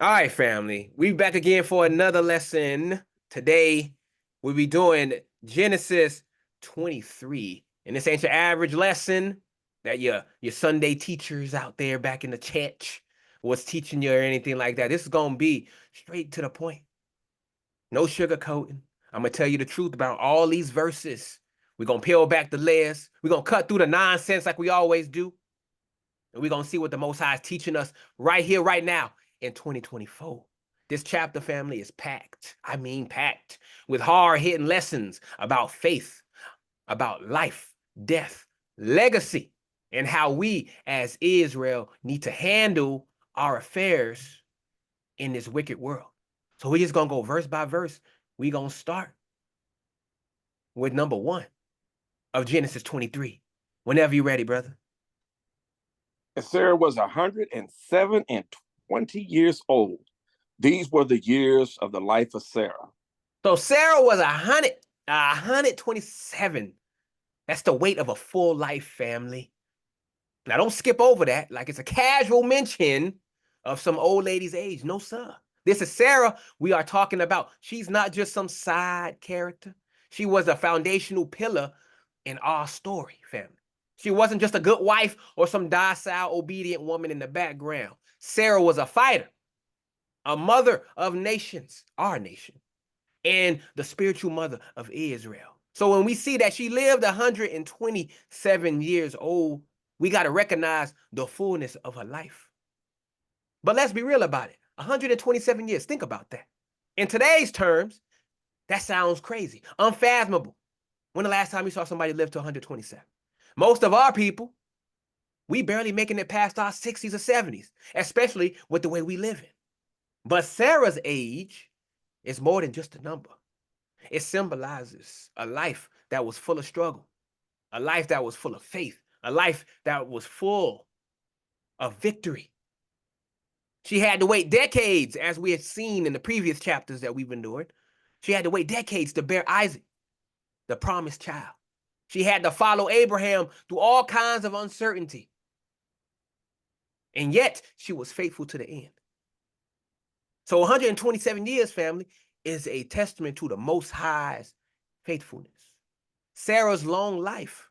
All right, family. We back again for another lesson. Today, we'll be doing Genesis 23. And this ain't your average lesson that your Sunday teachers out there back in the church was teaching you or anything like that. This is going to be straight to the point. No sugarcoating. I'm going to tell you the truth about all these verses. We're going to peel back the layers. We're going to cut through the nonsense like we always do. And we're going to see what the Most High is teaching us right here, right now in 2024. This chapter, family, is packed. I mean packed with hard-hitting lessons about faith, about life, death, legacy, and how we as Israel need to handle our affairs in this wicked world. So we're just going to go verse by verse. We're going to start with number 1 of Genesis 23. Whenever you're ready, brother. And Sarah was 107 and 20 years old. These were the years of the life of Sarah. So Sarah was 127. That's the weight of a full life, family. Now, don't skip over that like it's a casual mention of some old lady's age. No, sir. This is Sarah we are talking about. She's not just some side character. She was a foundational pillar in our story, family. She wasn't just a good wife or some docile, obedient woman in the background. Sarah was a fighter, a mother of nations, our nation, and the spiritual mother of Israel. So when we see that she lived 127 years old, we got to recognize the fullness of her life. But let's be real about it. 127 years, think about that. In today's terms, that sounds crazy, unfathomable. When the last time you saw somebody live to 127? Most of our people, we barely making it past our 60s or 70s, especially with the way we live in. But Sarah's age is more than just a number. It symbolizes a life that was full of struggle, a life that was full of faith, a life that was full of victory. She had to wait decades, as we had seen in the previous chapters that we've endured. She had to wait decades to bear Isaac, the promised child. She had to follow Abraham through all kinds of uncertainty. And yet, she was faithful to the end. So 127 years, family, is a testament to the Most High's faithfulness. Sarah's long life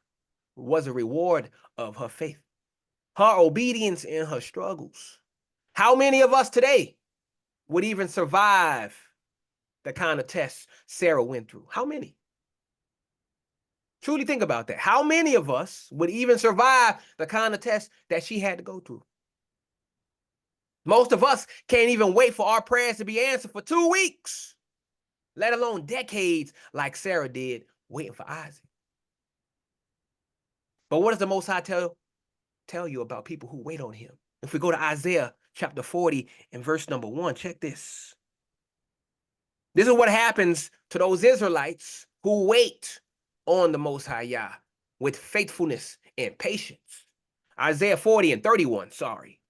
was a reward of her faith, her obedience in her struggles. How many of us today would even survive the kind of tests Sarah went through? How many? Truly think about that. How many of us would even survive the kind of tests that she had to go through? Most of us can't even wait for our prayers to be answered for 2 weeks, let alone decades like Sarah did waiting for Isaac. But what does the Most High tell you about people who wait on him? If we go to Isaiah chapter 40 and verse number 1, check this. This is what happens to those Israelites who wait on the Most High Yah with faithfulness and patience. Isaiah 40 and 31,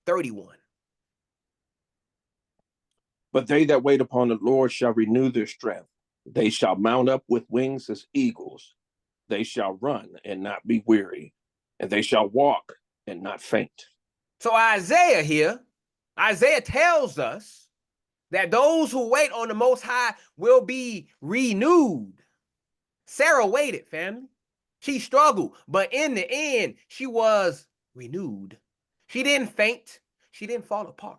31. But they that wait upon the Lord shall renew their strength. They shall mount up with wings as eagles. They shall run and not be weary, and they shall walk and not faint. So Isaiah tells us that those who wait on the Most High will be renewed. Sarah waited, family. She struggled, but in the end, she was renewed. She didn't faint. She didn't fall apart.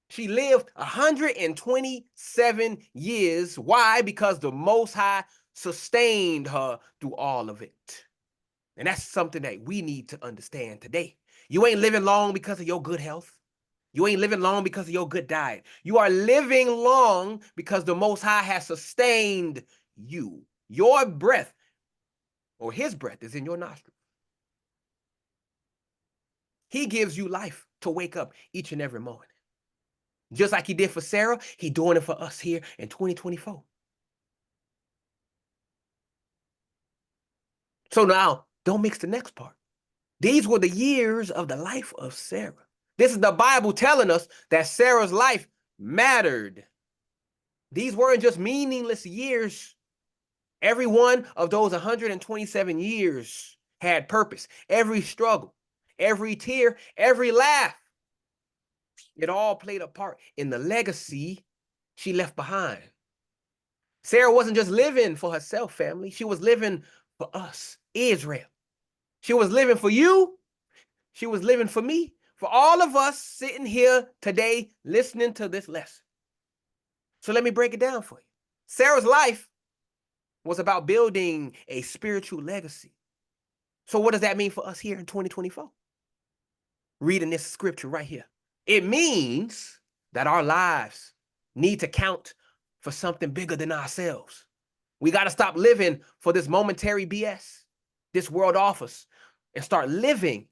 She lived 127 years. Why? Because the Most High sustained her through all of it. And that's something that we need to understand today. You ain't living long because of your good health. You ain't living long because of your good diet. You are living long because the Most High has sustained you. Your breath, or his breath, is in your nostril. He gives you life to wake up each and every morning. Just like he did for Sarah, he's doing it for us here in 2024. So now, don't mix the next part. These were the years of the life of Sarah. This is the Bible telling us that Sarah's life mattered. These weren't just meaningless years. Every one of those 127 years had purpose. Every struggle, every tear, every laugh It all played a part in the legacy she left behind. Sarah wasn't just living for herself, family. She was living for us, Israel. She was living for you. She was living for me, for all of us sitting here today listening to this lesson. So let me break it down for you. Sarah's life was about building a spiritual legacy. So what does that mean for us here in 2024? Reading this scripture right here. It means that our lives need to count for something bigger than ourselves. We got to stop living for this momentary BS this world offers and start living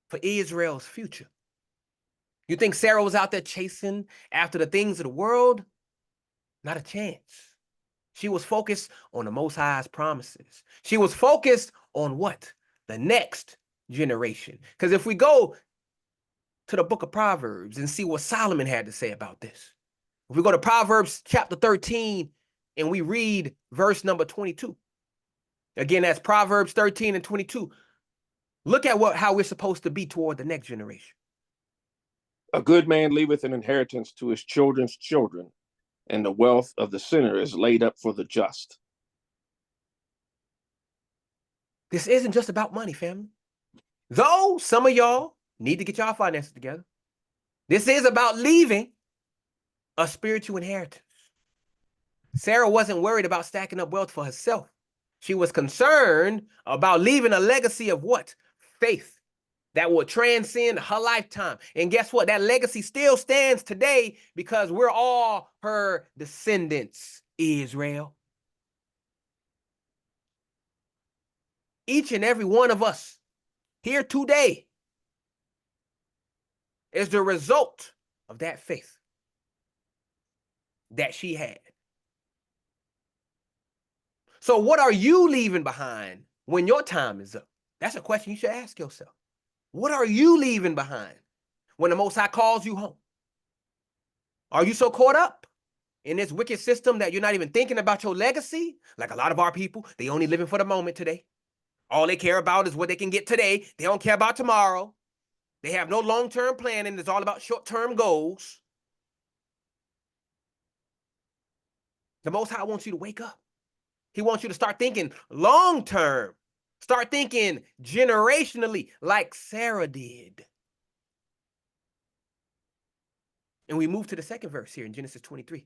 for Israel's future. You think Sarah was out there chasing after the things of the world? Not a chance. She was focused on the Most High's promises. She was focused on what? The next generation. Because if we go to the book of Proverbs and see what Solomon had to say about this, if we go to Proverbs chapter 13 and we read verse number 22, again, that's Proverbs 13 and 22. Look at how we're supposed to be toward the next generation. A good man leaveth an inheritance to his children's children, and the wealth of the sinner is laid up for the just. This isn't just about money, family. Though some of y'all need to get y'all finances together, this is about leaving a spiritual inheritance. Sarah wasn't worried about stacking up wealth for herself. She was concerned about leaving a legacy of what? Faith that will transcend her lifetime. And guess what? That legacy still stands today because we're all her descendants, Israel. Each and every one of us here today is the result of that faith that she had. So what are you leaving behind when your time is up? That's a question you should ask yourself. What are you leaving behind when the Most High calls you home? Are you so caught up in this wicked system that you're not even thinking about your legacy? Like a lot of our people, they only living for the moment today. All they care about is what they can get today. They don't care about tomorrow. They have no long-term planning. It's all about short-term goals. The Most High wants you to wake up. He wants you to start thinking long-term. Start thinking generationally like Sarah did. And we move to the second verse here in Genesis 23.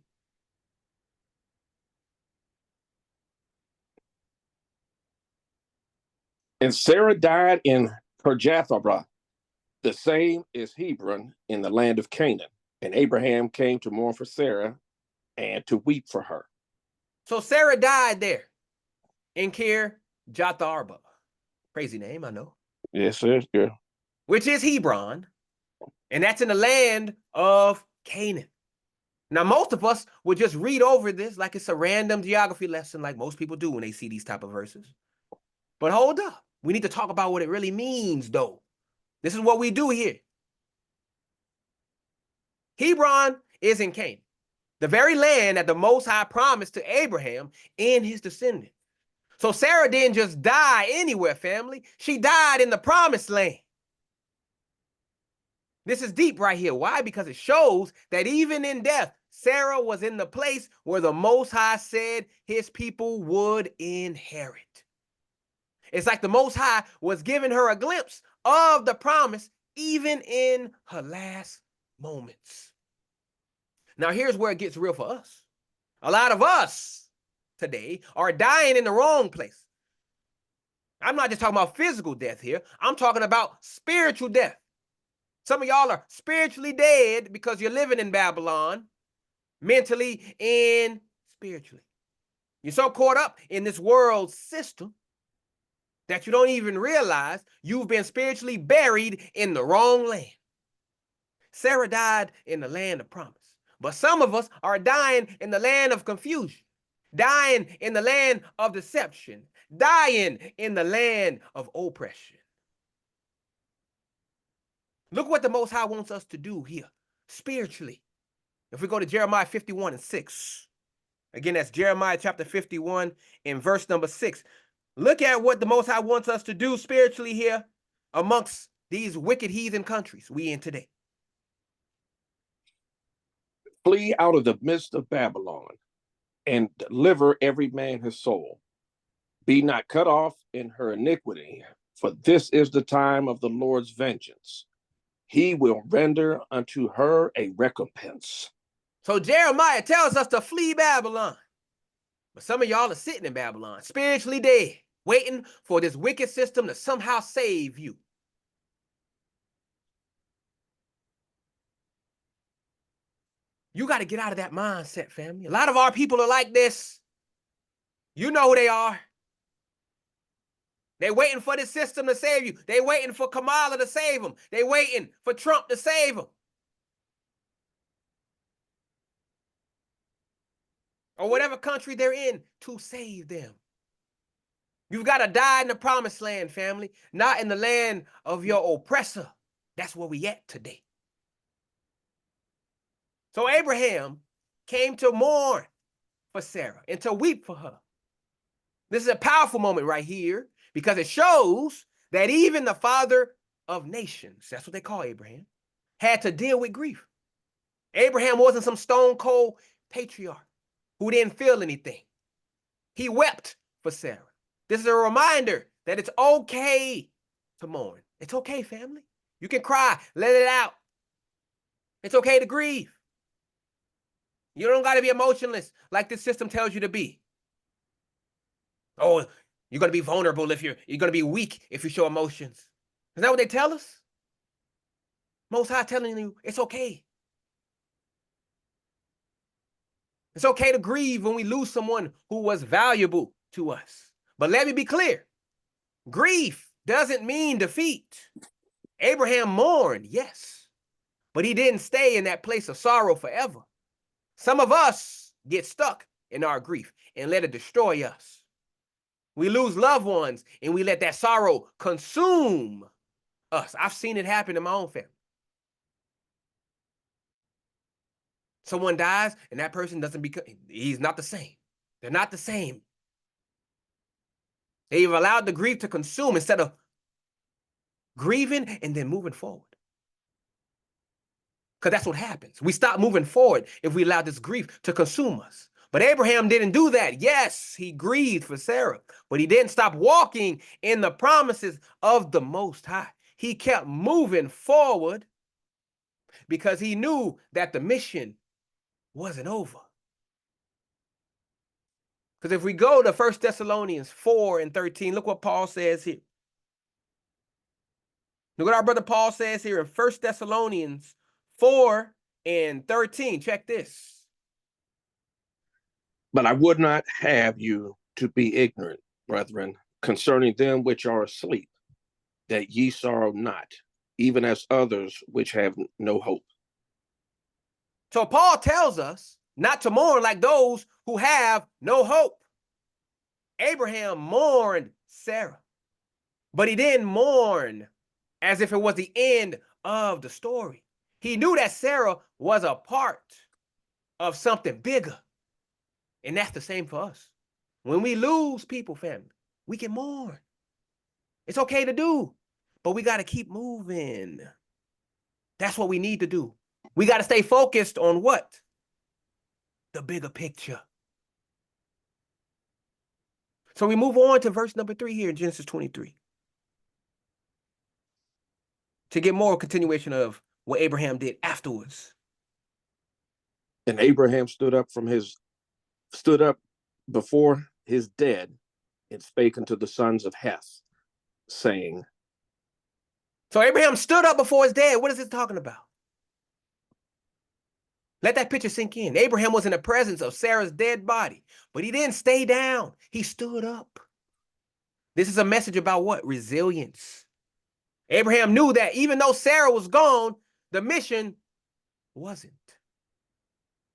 And Sarah died in Kirjatharah, the same is Hebron, in the land of Canaan. And Abraham came to mourn for Sarah and to weep for her. So Sarah died there in Kirjatharah. Crazy name, I know. Yes, sir. Yeah. Which is Hebron. And that's in the land of Canaan. Now, most of us would just read over this like it's a random geography lesson like most people do when they see these type of verses. But hold up. We need to talk about what it really means, though. This is what we do here. Hebron is in Canaan, the very land that the Most High promised to Abraham and his descendants. So Sarah didn't just die anywhere, family. She died in the promised land. This is deep right here. Why? Because it shows that even in death, Sarah was in the place where the Most High said his people would inherit. It's like the Most High was giving her a glimpse of the promise, even in her last moments. Now, here's where it gets real for us. A lot of us today are dying in the wrong place. I'm not just talking about physical death here. I'm talking about spiritual death. Some of y'all are spiritually dead because you're living in Babylon, mentally and spiritually. You're so caught up in this world system that you don't even realize you've been spiritually buried in the wrong land. Sarah died in the land of promise, but some of us are dying in the land of confusion, dying in the land of deception, dying in the land of oppression. Look what the Most High wants us to do here, spiritually. If we go to Jeremiah 51 and 6, again, that's Jeremiah chapter 51 and verse number 6. Look at what the Most High wants us to do spiritually here amongst these wicked heathen countries we in today. Flee out of the midst of Babylon, and deliver every man his soul. Be not cut off in her iniquity, for this is the time of the Lord's vengeance. He will render unto her a recompense. So Jeremiah tells us to flee Babylon. But some of y'all are sitting in Babylon, spiritually dead, waiting for this wicked system to somehow save you. You got to get out of that mindset, family. A lot of our people are like this. You know who they are. They're waiting for this system to save you. They're waiting for Kamala to save them. They're waiting for Trump to save them. Or whatever country they're in to save them. You've got to die in the promised land, family, not in the land of your oppressor. That's where we at today. So Abraham came to mourn for Sarah and to weep for her. This is a powerful moment right here because it shows that even the father of nations, that's what they call Abraham, had to deal with grief. Abraham wasn't some stone cold patriarch who didn't feel anything. He wept for Sarah. This is a reminder that it's okay to mourn. It's okay, family. You can cry, let it out. It's okay to grieve. You don't got to be emotionless like this system tells you to be. Oh, you're going to be vulnerable if you're going to be weak if you show emotions. Isn't that what they tell us? Most High telling you it's okay. It's okay to grieve when we lose someone who was valuable to us. But let me be clear. Grief doesn't mean defeat. Abraham mourned, yes, but he didn't stay in that place of sorrow forever. Some of us get stuck in our grief and let it destroy us. We lose loved ones and we let that sorrow consume us. I've seen it happen in my own family. Someone dies and that person doesn't become, he's not the same. They're not the same. They've allowed the grief to consume instead of grieving and then moving forward. Because that's what happens. We stop moving forward if we allow this grief to consume us. But Abraham didn't do that. Yes, he grieved for Sarah, but he didn't stop walking in the promises of the Most High. He kept moving forward because he knew that the mission wasn't over. Because if we go to 1 Thessalonians 4:13, look what Paul says here. Look what our brother Paul says here in 1 Thessalonians 4:13. Check this. But I would not have you to be ignorant, brethren, concerning them which are asleep, that ye sorrow not, even as others which have no hope. So Paul tells us not to mourn like those who have no hope. Abraham mourned Sarah, but he didn't mourn as if it was the end of the story. He knew that Sarah was a part of something bigger. And that's the same for us. When we lose people, family, we can mourn. It's okay to do, but we got to keep moving. That's what we need to do. We got to stay focused on what? The bigger picture. So we move on to verse number 3 here in Genesis 23. To get more continuation of what Abraham did afterwards. And Abraham stood up before his dead and spake unto the sons of Heth, saying. So Abraham stood up before his dead. What is it talking about? Let that picture sink in. Abraham was in the presence of Sarah's dead body, but he didn't stay down. He stood up. This is a message about what? Resilience. Abraham knew that even though Sarah was gone, the mission wasn't.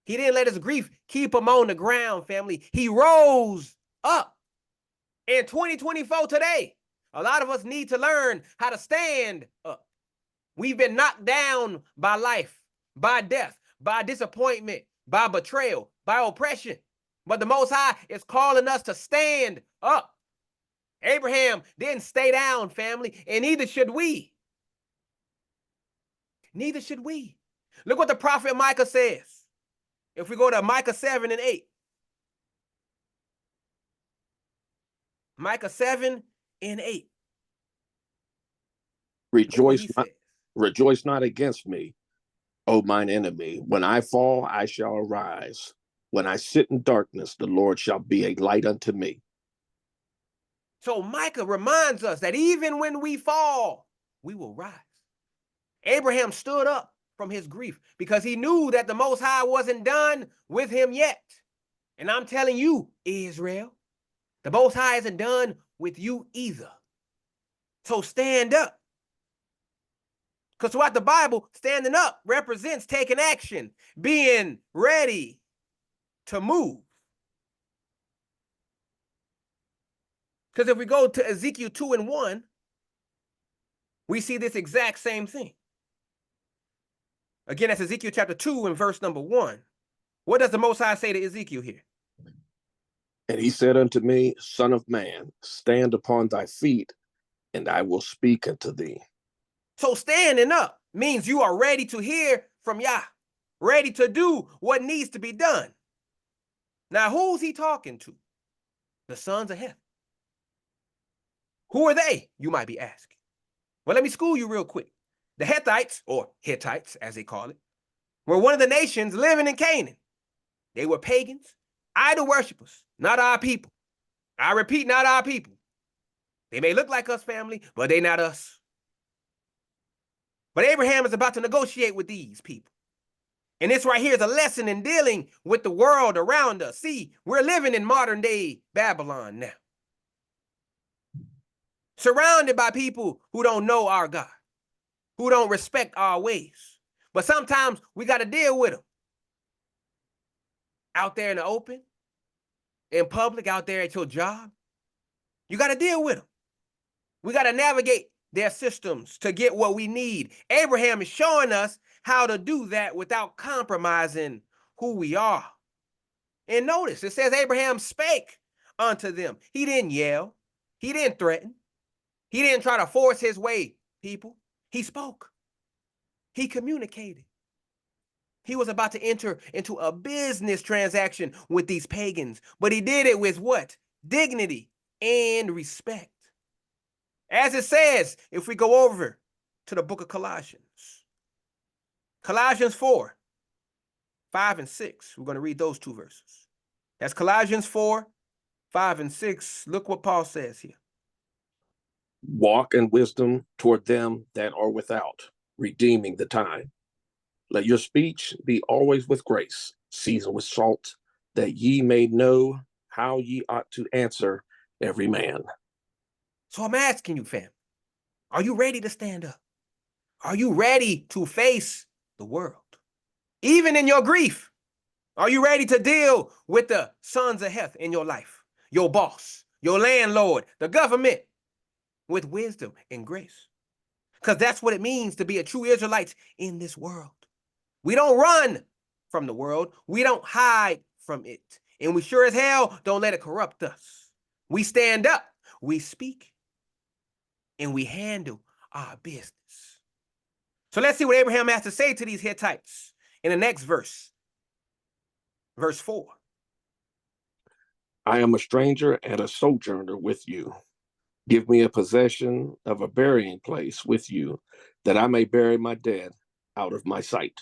He didn't let his grief keep him on the ground, family. He rose up. In 2024 today, a lot of us need to learn how to stand up. We've been knocked down by life, by death, by disappointment, by betrayal, by oppression. But the Most High is calling us to stand up. Abraham didn't stay down, family, and neither should we. Neither should we. Look what the prophet Micah says. If we go to Micah 7 and 8. Micah 7 and 8. Look what he says. Rejoice not against me, O mine enemy. When I fall, I shall arise. When I sit in darkness, the Lord shall be a light unto me. So Micah reminds us that even when we fall, we will rise. Abraham stood up from his grief because he knew that the Most High wasn't done with him yet. And I'm telling you, Israel, the Most High isn't done with you either. So stand up. Because throughout the Bible, standing up represents taking action, being ready to move. Because if we go to Ezekiel 2 and 1, we see this exact same thing. Again, that's Ezekiel chapter 2 and verse number 1. What does the Most High say to Ezekiel here? And he said unto me, Son of man, stand upon thy feet, and I will speak unto thee. So standing up means you are ready to hear from Yah, ready to do what needs to be done. Now, who's he talking to? The sons of Heth. Who are they, you might be asking? Well, let me school you real quick. The Hethites, or Hittites as they call it, were one of the nations living in Canaan. They were pagans, idol worshippers, not our people. I repeat, not our people. They may look like us, family, but they're not us. But Abraham is about to negotiate with these people. And this right here is a lesson in dealing with the world around us. See, we're living in modern day Babylon now. Surrounded by people who don't know our God, who don't respect our ways. But sometimes we got to deal with them. Out there in the open, in public, out there at your job, you got to deal with them. We got to navigate their systems to get what we need. Abraham is showing us how to do that without compromising who we are. And notice, it says Abraham spake unto them. He didn't yell. He didn't threaten. He didn't try to force his way, people. He spoke. He communicated. He was about to enter into a business transaction with these pagans, but he did it with what? Dignity and respect. As it says, if we go over to the book of Colossians, Colossians 4, 5 and 6, we're going to read those two verses. That's Colossians 4, 5 and 6. Look what Paul says here. Walk in wisdom toward them that are without, redeeming the time. Let your speech be always with grace, seasoned with salt, that ye may know how ye ought to answer every man. So I'm asking you, fam, are you ready to stand up? Are you ready to face the world? Even in your grief, are you ready to deal with the sons of Heth in your life, your boss, your landlord, the government, with wisdom and grace? Because that's what it means to be a true Israelite in this world. We don't run from the world. We don't hide from it. And we sure as hell don't let it corrupt us. We stand up, we speak, and we handle our business. So let's see what Abraham has to say to these Hittites in the next verse. Verse 4. I am a stranger and a sojourner with you. Give me a possession of a burying place with you, that I may bury my dead out of my sight.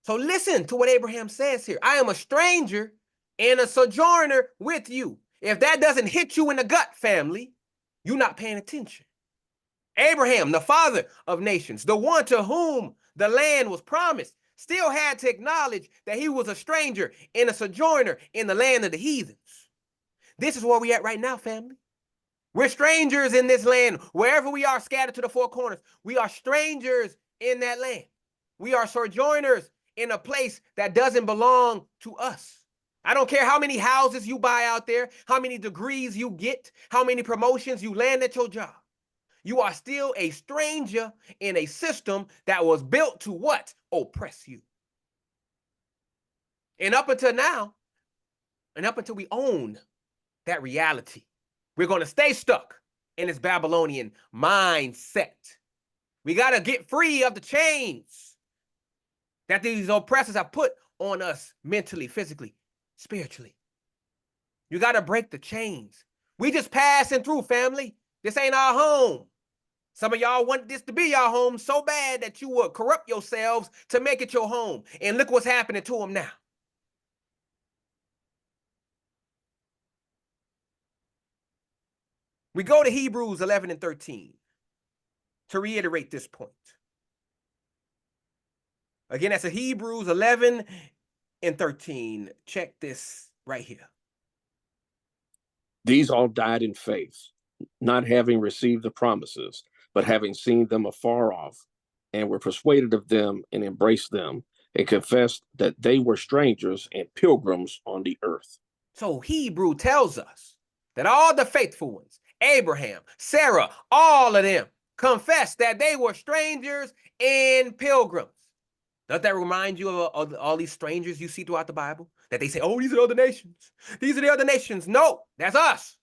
So listen to what Abraham says here. I am a stranger and a sojourner with you. If that doesn't hit you in the gut, family, you're not paying attention. Abraham, the father of nations, the one to whom the land was promised, still had to acknowledge that he was a stranger and a sojourner in the land of the heathens. This is where we at right now, family. We're strangers in this land. Wherever we are scattered to the four corners, we are strangers in that land. We are sojourners in a place that doesn't belong to us. I don't care how many houses you buy out there, how many degrees you get, how many promotions you land at your job. You are still a stranger in a system that was built to what? Oppress you. And up until now, and up until we own that reality, we're going to stay stuck in this Babylonian mindset. We got to get free of the chains that these oppressors have put on us mentally, physically, spiritually. You got to break the chains. We just passing through, family. This ain't our home. Some of y'all want this to be your home so bad that you will corrupt yourselves to make it your home. And look what's happening to them now. We go to Hebrews 11 and 13 to reiterate this point. Again, that's a Hebrews 11 and 13. Check this right here. These all died in faith, not having received the promises, but having seen them afar off, and were persuaded of them and embraced them, and confessed that they were strangers and pilgrims on the earth. So Hebrew tells us that all the faithful ones, Abraham, Sarah, all of them confessed that they were strangers and pilgrims. Does that remind you of all these strangers you see throughout the Bible? That they say, oh, these are other nations. These are the other nations. No, that's us.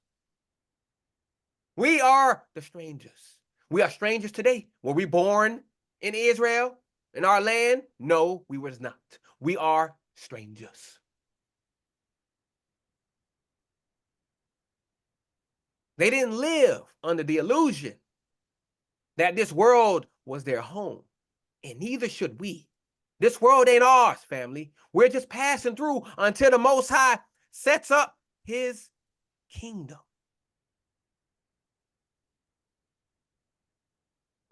We are the strangers. We are strangers today. Were we born in Israel, in our land? No, we was not. We are strangers. They didn't live under the illusion that this world was their home, and neither should we. This world ain't ours, family. We're just passing through until the Most High sets up his kingdom.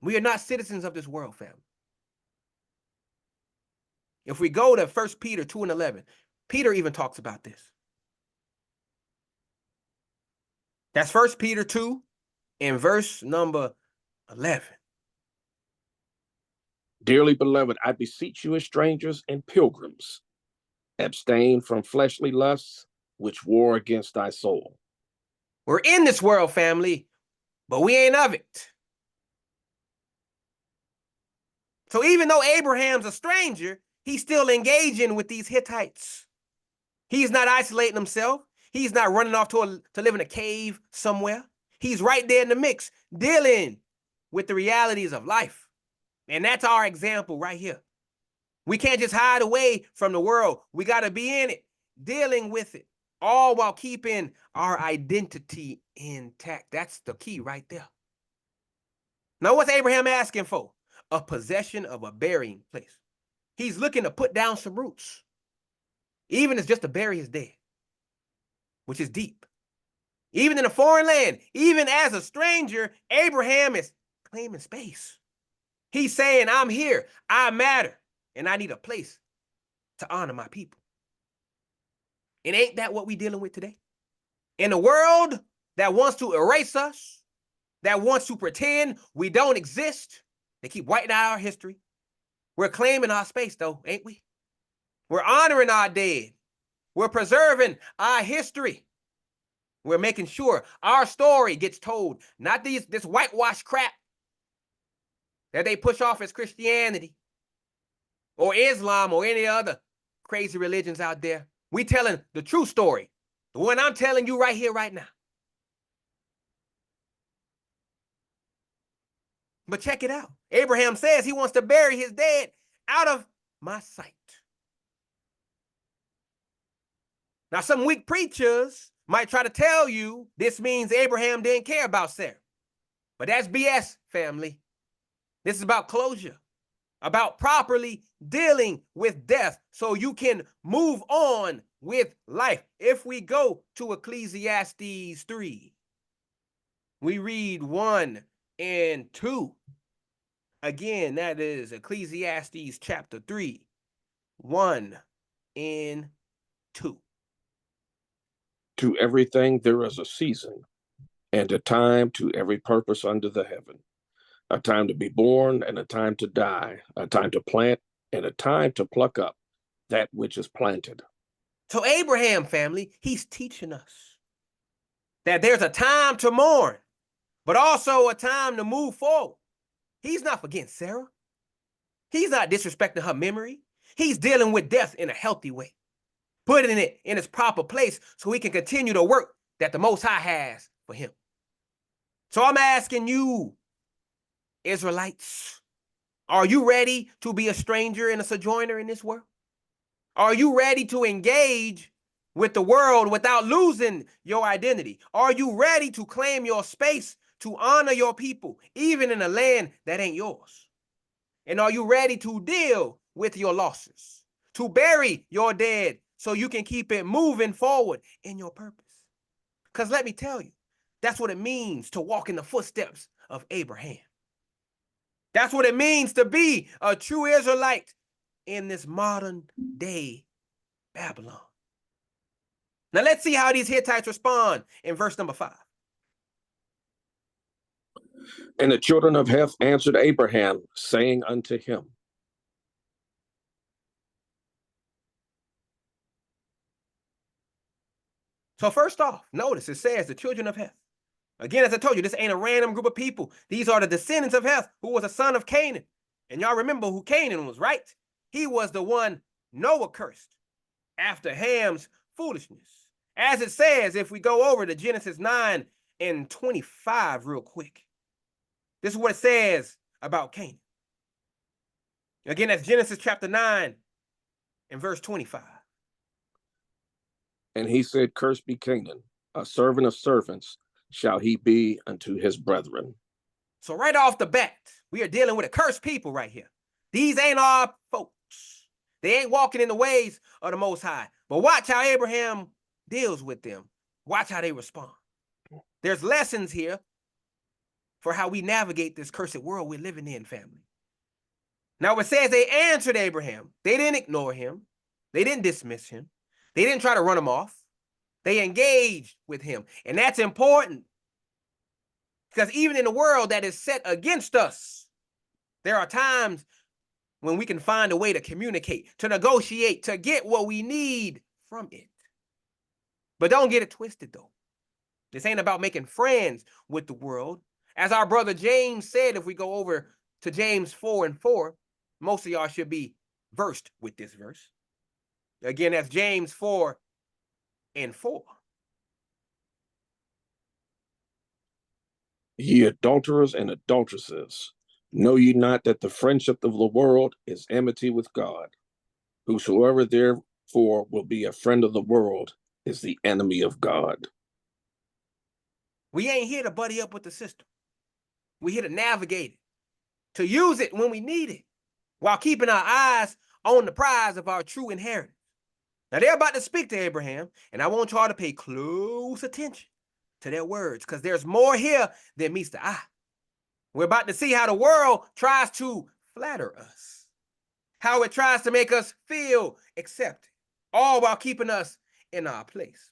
We are not citizens of this world, family. If we go to 1 Peter 2 and 11, Peter even talks about this. That's 1 Peter 2 and verse number 11. Dearly beloved, I beseech you as strangers and pilgrims, abstain from fleshly lusts which war against thy soul. We're in this world, family, but we ain't of it. So even though Abraham's a stranger, he's still engaging with these Hittites. He's not isolating himself. He's not running off to live in a cave somewhere. He's right there in the mix, dealing with the realities of life. And that's our example right here. We can't just hide away from the world. We got to be in it, dealing with it, all while keeping our identity intact. That's the key right there. Now, what's Abraham asking for? A possession of a burying place. He's looking to put down some roots, even if it's just to bury his dead, which is deep. Even in a foreign land, even as a stranger, Abraham is claiming space. He's saying, I'm here, I matter, and I need a place to honor my people. And ain't that what we're dealing with today? In a world that wants to erase us, that wants to pretend we don't exist, they keep wiping out our history. We're claiming our space, though, ain't we? We're honoring our dead. We're preserving our history. We're making sure our story gets told, not this whitewash crap that they push off as Christianity or Islam or any other crazy religions out there. We telling the true story, the one I'm telling you right here, right now. But check it out. Abraham says he wants to bury his dead out of my sight. Now, some weak preachers might try to tell you this means Abraham didn't care about Sarah. But that's BS, family. This is about closure, about properly dealing with death so you can move on with life. If we go to Ecclesiastes 3, we read 1 and 2. Again, that is Ecclesiastes chapter 3, 1 and 2. To everything there is a season, and a time to every purpose under the heaven. A time to be born and a time to die, a time to plant and a time to pluck up that which is planted. So Abraham, family, he's teaching us that there's a time to mourn, but also a time to move forward. He's not forgetting Sarah. He's not disrespecting her memory. He's dealing with death in a healthy way, putting it in its proper place so he can continue the work that the Most High has for him. So I'm asking you, Israelites, are you ready to be a stranger and a sojourner in this world? Are you ready to engage with the world without losing your identity? Are you ready to claim your space, to honor your people, even in a land that ain't yours? And are you ready to deal with your losses, to bury your dead so you can keep it moving forward in your purpose? Because let me tell you, that's what it means to walk in the footsteps of Abraham. That's what it means to be a true Israelite in this modern day Babylon. Now let's see how these Hittites respond in verse number 5. And the children of Heth answered Abraham, saying unto him, So first off, notice it says the children of Heth. Again, as I told you, this ain't a random group of people. These are the descendants of Heth, who was a son of Canaan. And y'all remember who Canaan was, right? He was the one Noah cursed after Ham's foolishness. As it says, if we go over to Genesis 9 and 25 real quick, this is what it says about Canaan. Again, that's Genesis chapter 9 and verse 25. and he said, Cursed be Canaan, a servant of servants shall he be unto his brethren. So right off the bat, we are dealing with a cursed people right here. These ain't our folks. They ain't walking in the ways of the Most High. But watch how Abraham deals with them. Watch how they respond. There's lessons here for how we navigate this cursed world we're living in, family. Now, it says they answered Abraham. They didn't ignore him. They didn't dismiss him. They didn't try to run him off. They engaged with him. And that's important, because even in a world that is set against us, there are times when we can find a way to communicate, to negotiate, to get what we need from it. But don't get it twisted, though. This ain't about making friends with the world. As our brother James said, if we go over to James 4 and 4, most of y'all should be versed with this verse. Again, that's James 4 and 4. Ye adulterers and adulteresses, know ye not that the friendship of the world is enmity with God? Whosoever therefore will be a friend of the world is the enemy of God. We ain't here to buddy up with the system. We're here to navigate it, to use it when we need it, while keeping our eyes on the prize of our true inheritance. Now, they're about to speak to Abraham, and I want y'all to pay close attention to their words, because there's more here than meets the eye. We're about to see how the world tries to flatter us, how it tries to make us feel accepted, all while keeping us in our place.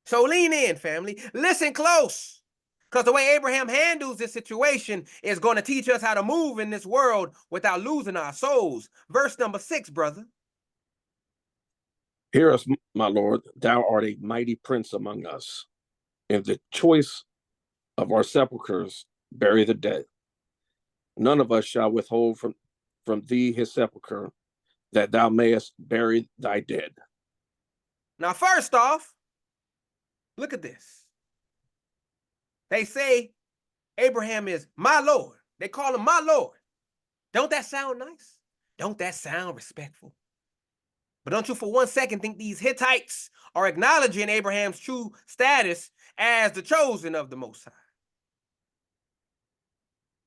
So lean in, family. Listen close, because the way Abraham handles this situation is going to teach us how to move in this world without losing our souls. Verse number 6, brother. Hear us, my Lord, thou art a mighty prince among us. In the choice of our sepulchres, bury the dead. None of us shall withhold from thee his sepulchre, that thou mayest bury thy dead. Now, first off, look at this. They say Abraham is my Lord. They call him my Lord. Don't that sound nice? Don't that sound respectful? But don't you for one second think these Hittites are acknowledging Abraham's true status as the chosen of the Most High.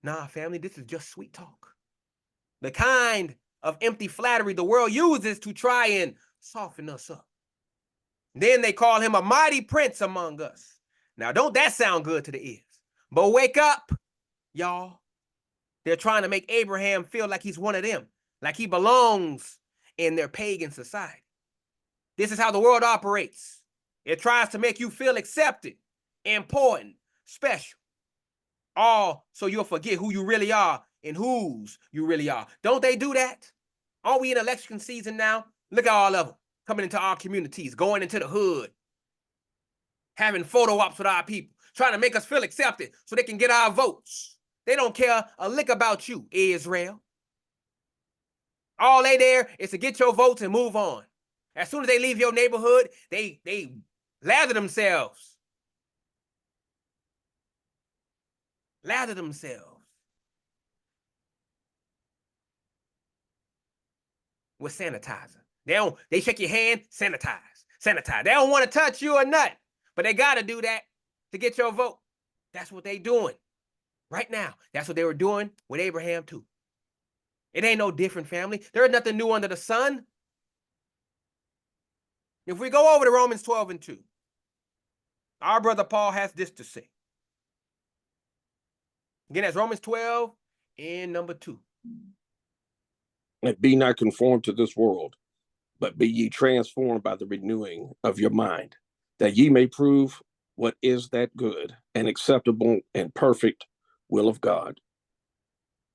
Nah, family, this is just sweet talk. The kind of empty flattery the world uses to try and soften us up. Then they call him a mighty prince among us. Now, don't that sound good to the ears? But wake up, y'all. They're trying to make Abraham feel like he's one of them, like he belongs in their pagan society. This is how the world operates. It tries to make you feel accepted, important, special. All so you'll forget who you really are and whose you really are. Don't they do that? Aren't we in election season now? Look at all of them coming into our communities, going into the hood, having photo ops with our people, trying to make us feel accepted so they can get our votes. They don't care a lick about you, Israel. All they there is to get your votes and move on. As soon as they leave your neighborhood, they lather themselves. Lather themselves. with sanitizer. They shake your hand, sanitize. They don't want to touch you or nothing, but they got to do that to get your vote. That's what they doing right now. That's what they were doing with Abraham too. It ain't no different, family. There is nothing new under the sun. If we go over to Romans 12:2, our brother Paul has this to say. Again, that's Romans 12 and number 2. And be not conformed to this world, but be ye transformed by the renewing of your mind, that ye may prove what is that good and acceptable and perfect will of God.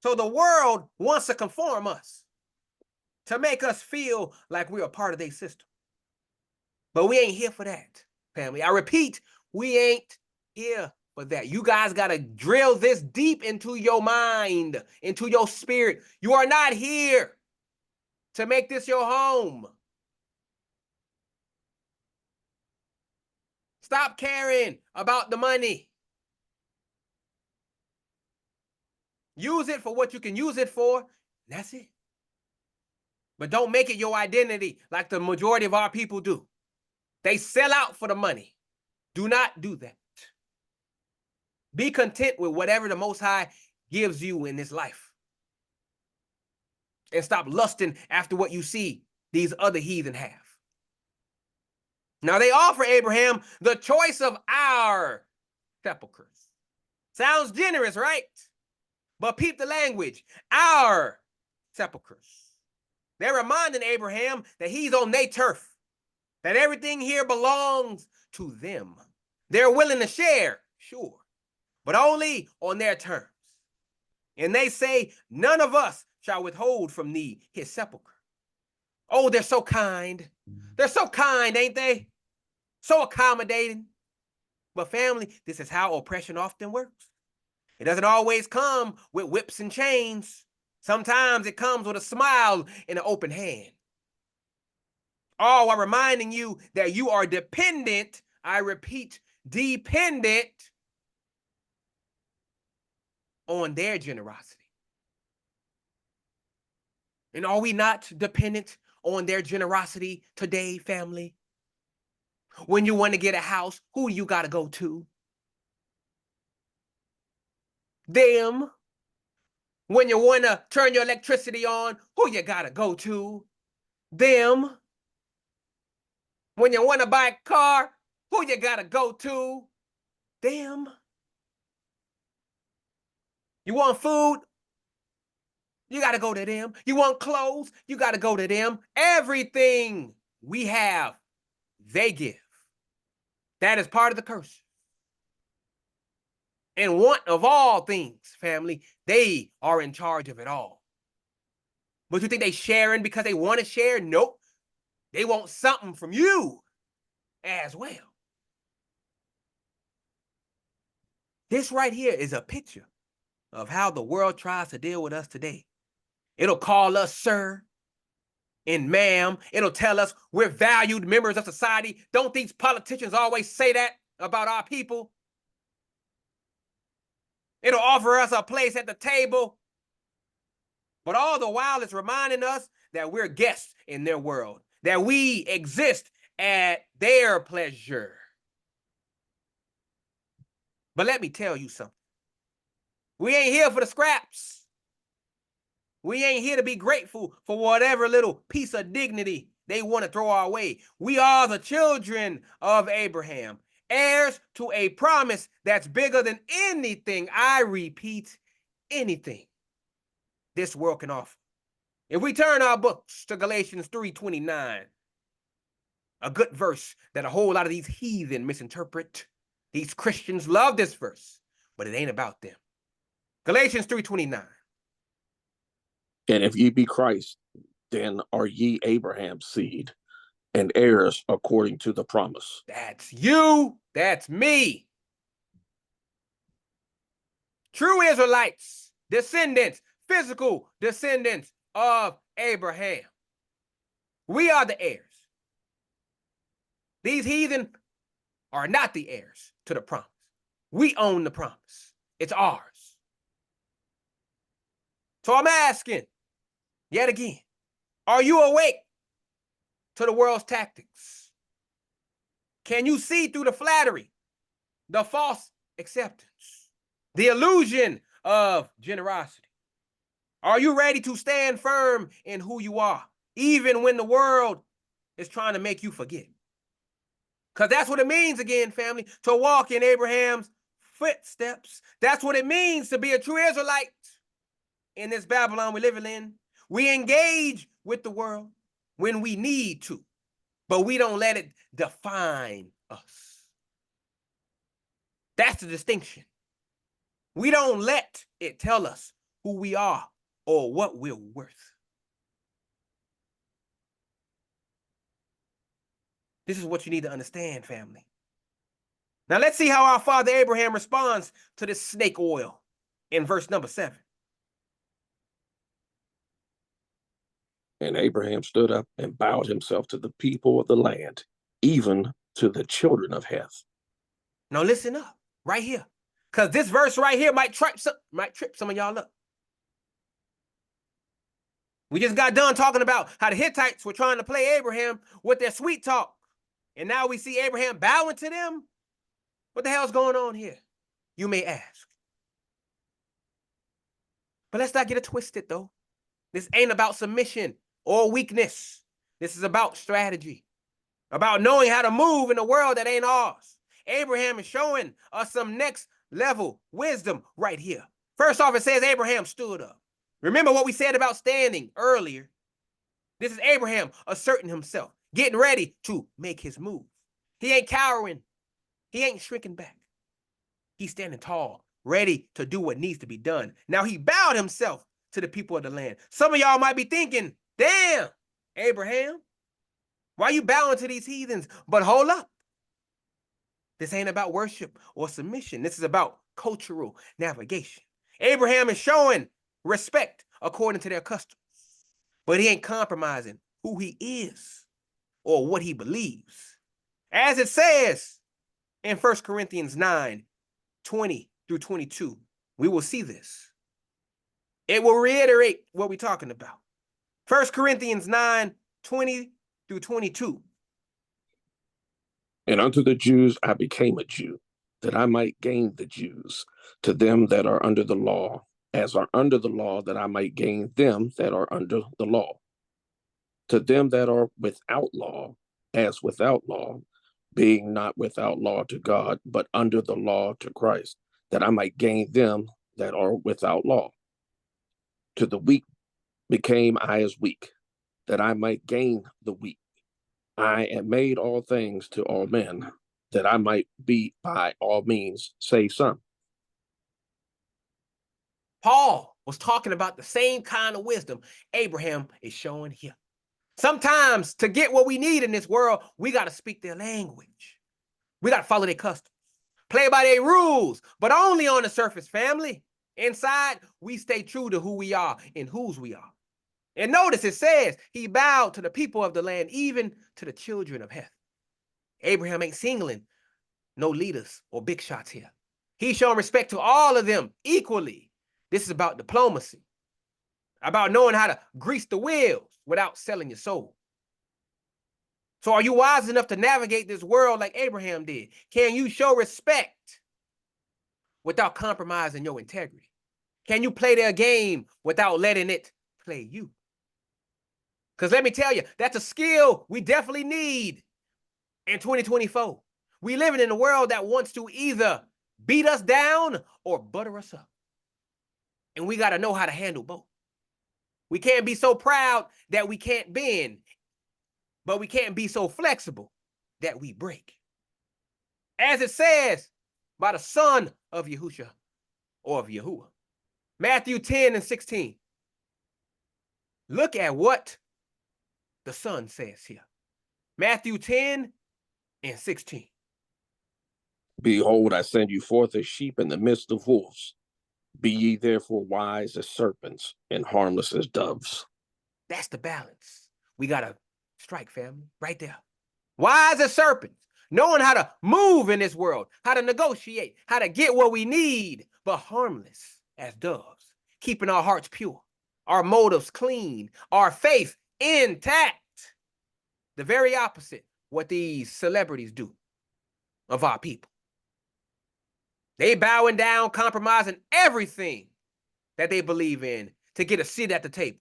So the world wants to conform us, to make us feel like we're a part of their system. But we ain't here for that, family. I repeat, we ain't here for that. You guys got to drill this deep into your mind, into your spirit. You are not here to make this your home. Stop caring about the money. Use it for what you can use it for. That's it. But don't make it your identity like the majority of our people do. They sell out for the money. Do not do that. Be content with whatever the Most High gives you in this life. And stop lusting after what you see these other heathen have. Now they offer Abraham the choice of our sepulchres. Sounds generous, right? But peep the language. Our sepulchres. They're reminding Abraham that he's on their turf, that everything here belongs to them. They're willing to share, sure, but only on their terms. And they say, none of us shall withhold from thee his sepulcher. Oh, they're so kind. They're so kind, ain't they? So accommodating. But family, this is how oppression often works. It doesn't always come with whips and chains. Sometimes it comes with a smile and an open hand. All while reminding you that you are dependent, I repeat, dependent on their generosity. And are we not dependent on their generosity today, family? When you want to get a house, who you got to go to? Them. When you want to turn your electricity on, who you got to go to? Them. When you want to buy a car, who you got to go to? Them. You want food? You got to go to them. You want clothes? You got to go to them. Everything we have, they give. That is part of the curse. And want of all things, family, they are in charge of it all. But you think they sharing because they want to share? Nope. They want something from you as well. This right here is a picture of how the world tries to deal with us today. It'll call us sir and ma'am. It'll tell us we're valued members of society. Don't these politicians always say that about our people? It'll offer us a place at the table. But all the while it's reminding us that we're guests in their world, that we exist at their pleasure. But let me tell you something. We ain't here for the scraps. We ain't here to be grateful for whatever little piece of dignity they want to throw our way. We are the children of Abraham, heirs to a promise that's bigger than anything, I repeat, anything this world can offer. If we turn our books to Galatians 3:29, a good verse that a whole lot of these heathen misinterpret. These Christians love this verse, but it ain't about them. Galatians 3:29. And if ye be Christ, then are ye Abraham's seed and heirs according to the promise. That's you. That's me. True Israelites, descendants, physical descendants of Abraham. We are the heirs. These heathen are not the heirs to the promise. We own the promise. It's ours. So I'm asking, yet again, Are you awake to the world's tactics? Can you see through the flattery, the false acceptance, the illusion of generosity? Are you ready to stand firm in who you are, even when the world is trying to make you forget? Because that's what it means, again, family, to walk in Abraham's footsteps. That's what it means to be a true Israelite in this Babylon we're living in. We engage with the world when we need to, but we don't let it define us. That's the distinction. We don't let it tell us who we are or what we're worth. This is what you need to understand, family. Now let's see how our father Abraham responds to this snake oil in verse number 7. And Abraham stood up and bowed himself to the people of the land, even to the children of Heth. Now listen up right here, because this verse right here might trip some of y'all up. We just got done talking about how the Hittites were trying to play Abraham with their sweet talk. And now we see Abraham bowing to them. What the hell's going on here? You may ask. But let's not get it twisted, though. This ain't about submission or weakness. This is about strategy, about knowing how to move in a world that ain't ours. Abraham is showing us some next level wisdom right here. First off, it says Abraham stood up. Remember what we said about standing earlier. This is Abraham asserting himself, getting ready to make his move. He ain't cowering. He ain't shrinking back. He's standing tall, ready to do what needs to be done. Now he bowed himself to the people of the land. Some of y'all might be thinking, damn, Abraham, why you bowing to these heathens? But hold up. This ain't about worship or submission. This is about cultural navigation. Abraham is showing respect according to their customs, but he ain't compromising who he is or what he believes. As it says in 1 Corinthians 9:20-22, we will see this. It will reiterate what we're talking about. 1 Corinthians 9:20-22. And unto the Jews I became a Jew, that I might gain the Jews. To them that are under the law, as are under the law, that I might gain them that are under the law. To them that are without law, as without law, being not without law to God, but under the law to Christ, that I might gain them that are without law. To the weak became I as weak, that I might gain the weak. I am made all things to all men, that I might be by all means save some. Paul was talking about the same kind of wisdom Abraham is showing here. Sometimes to get what we need in this world, we got to speak their language. We got to follow their customs, play by their rules, but only on the surface, family. Inside, we stay true to who we are and whose we are. And notice it says he bowed to the people of the land, even to the children of Heth. Abraham ain't singling no leaders or big shots here. He's showing respect to all of them equally. This is about diplomacy, about knowing how to grease the wheels without selling your soul. So are you wise enough to navigate this world like Abraham did? Can you show respect without compromising your integrity? Can you play their game without letting it play you? Because let me tell you, that's a skill we definitely need in 2024. We living in a world that wants to either beat us down or butter us up. And we got to know how to handle both. We can't be so proud that we can't bend, but we can't be so flexible that we break. As it says by the son of Yahusha or of Yahuwah. Matthew 10:16. Look at what the son says here. Matthew 10:16. Behold, I send you forth as sheep in the midst of wolves. Be ye therefore wise as serpents and harmless as doves. That's the balance we got to strike, family, right there. Wise as serpents, knowing how to move in this world, how to negotiate, how to get what we need, but harmless as doves, keeping our hearts pure, our motives clean, our faith intact. The very opposite what these celebrities do of our people. They bowing down, compromising everything that they believe in to get a seat at the table.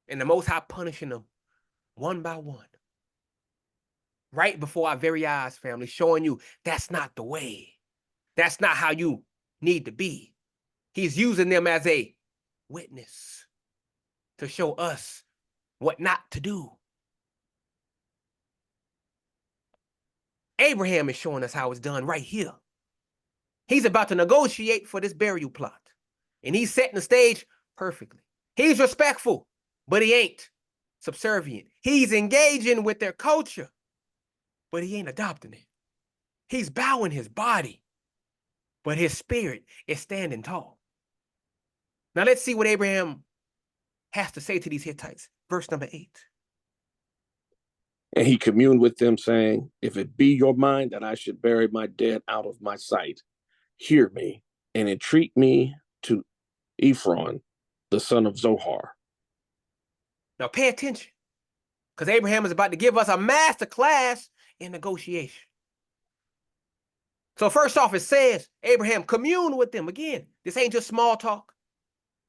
And the Most High punishing them one by one. Right before our very eyes, family, showing you that's not the way. That's not how you need to be. He's using them as a witness to show us what not to do. Abraham is showing us how it's done right here. He's about to negotiate for this burial plot. And he's setting the stage perfectly. He's respectful, but he ain't subservient. He's engaging with their culture, but he ain't adopting it. He's bowing his body, but his spirit is standing tall. Now let's see what Abraham has to say to these Hittites. Verse number 8. And he communed with them, saying, if it be your mind that I should bury my dead out of my sight, hear me, and entreat me to Ephron, the son of Zohar. Now pay attention, because Abraham is about to give us a master class in negotiation. So first off, it says, Abraham communed with them. Again, this ain't just small talk.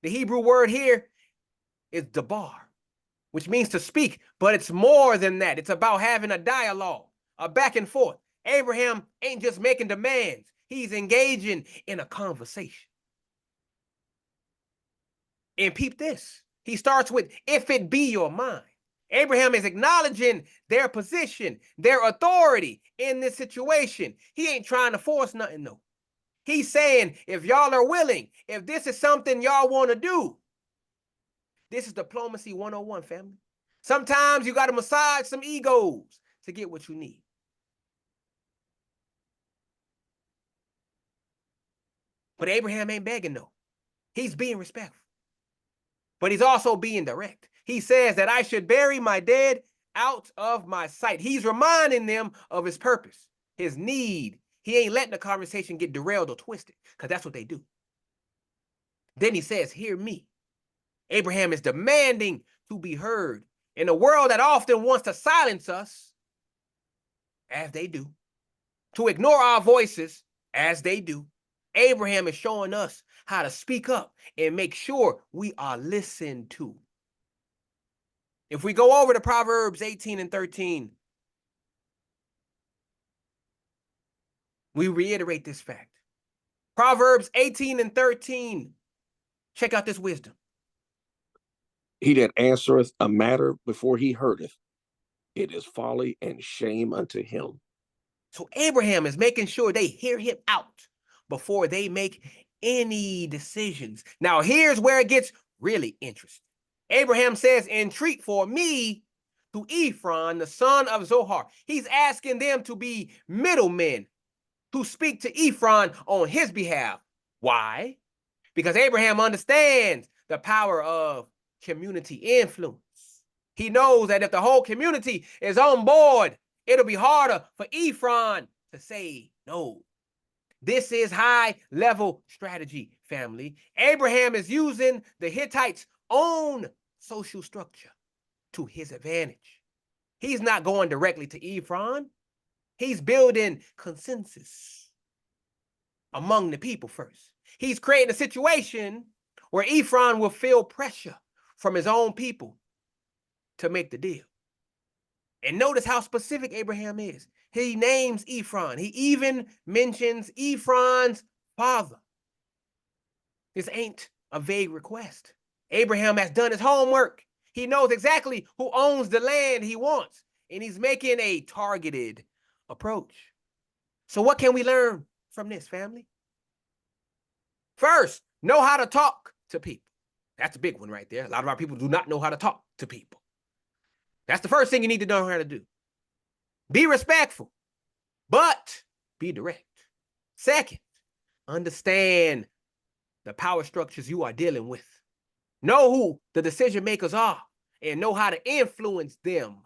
The Hebrew word here is dabar, which means to speak, but it's more than that. It's about having a dialogue, a back and forth. Abraham ain't just making demands. He's engaging in a conversation. And peep this. He starts with, if it be your mind. Abraham is acknowledging their position, their authority in this situation. He ain't trying to force nothing, though. He's saying, if y'all are willing, if this is something y'all want to do, this is diplomacy 101, family. Sometimes you got to massage some egos to get what you need. But Abraham ain't begging, though. He's being respectful. But he's also being direct. He says that I should bury my dead out of my sight. He's reminding them of his purpose, his need. He ain't letting the conversation get derailed or twisted, because that's what they do. Then he says, hear me. Abraham is demanding to be heard in a world that often wants to silence us, as they do, to ignore our voices, as they do. Abraham is showing us how to speak up and make sure we are listened to. If we go over to Proverbs 18 and 13, we reiterate this fact. Proverbs 18 and 13. Check out this wisdom. He that answereth a matter before he heardeth, it is folly and shame unto him. So Abraham is making sure they hear him out before they make any decisions. Now, here's where it gets really interesting. Abraham says, entreat for me to Ephron, the son of Zohar. He's asking them to be middlemen, to speak to Ephron on his behalf. Why? Because Abraham understands the power of community influence. He knows that if the whole community is on board, it'll be harder for Ephron to say no. This is high-level strategy, family. Abraham is using the Hittites' own social structure to his advantage. He's not going directly to Ephron. He's building consensus among the people first. He's creating a situation where Ephron will feel pressure from his own people to make the deal. And notice how specific Abraham is. He names Ephron. He even mentions Ephron's father. This ain't a vague request. Abraham has done his homework. He knows exactly who owns the land he wants, and he's making a targeted approach. So what can we learn from this, family? First, know how to talk to people. That's a big one right there. A lot of our people do not know how to talk to people. That's the first thing you need to know how to do. Be respectful, but be direct. Second, understand the power structures you are dealing with. Know who the decision makers are and know how to influence them.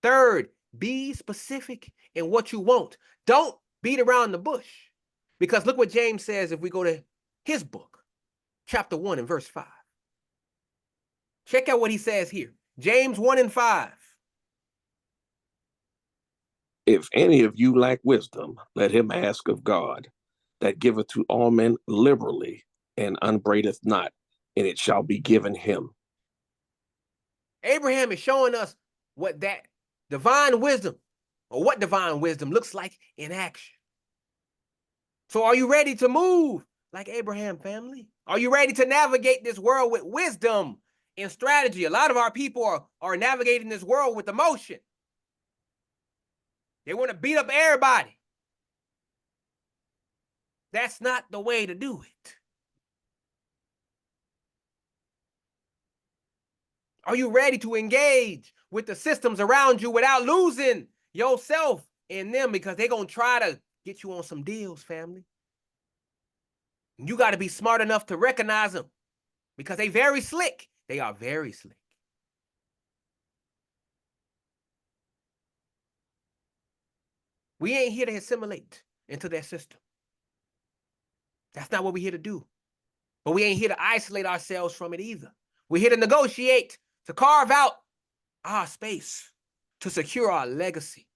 Third, be specific in what you want. Don't beat around the bush. Because look what James says if we go to his book, chapter 1 and verse 5. Check out what he says here. James 1:5. If any of you lack wisdom, let him ask of God, that giveth to all men liberally and upbraideth not, and it shall be given him. Abraham is showing us what that divine wisdom, or what divine wisdom looks like in action. So are you ready to move like Abraham, family? Are you ready to navigate this world with wisdom and strategy? A lot of our people are navigating this world with emotion. They want to beat up everybody. That's not the way to do it. Are you ready to engage with the systems around you without losing yourself in them? Because they're going to try to get you on some deals, family. You got to be smart enough to recognize them, because they very slick. They are very slick. We ain't here to assimilate into their system. That's not what we're here to do. But we ain't here to isolate ourselves from it either. We're here to negotiate, to carve out our space, to secure our legacy,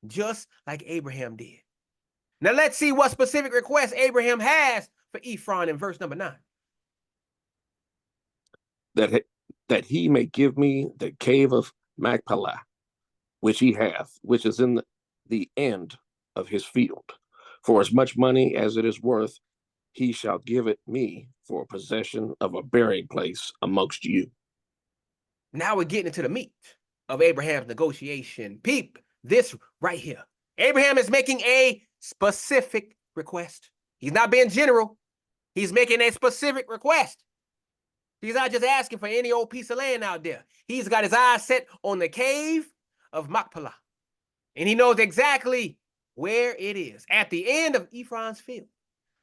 just like Abraham did. Now let's see what specific requests Abraham has for Ephron in verse number 9. That he may give me the cave of Machpelah, which he hath, which is in the end of his field. For as much money as it is worth, he shall give it me for possession of a burying place amongst you. Now we're getting into the meat of Abraham's negotiation. Peep this right here. Abraham is making a specific request. He's not being general. He's making a specific request. He's not just asking for any old piece of land out there. He's got his eyes set on the cave of Machpelah. And he knows exactly where it is, at the end of Ephron's field.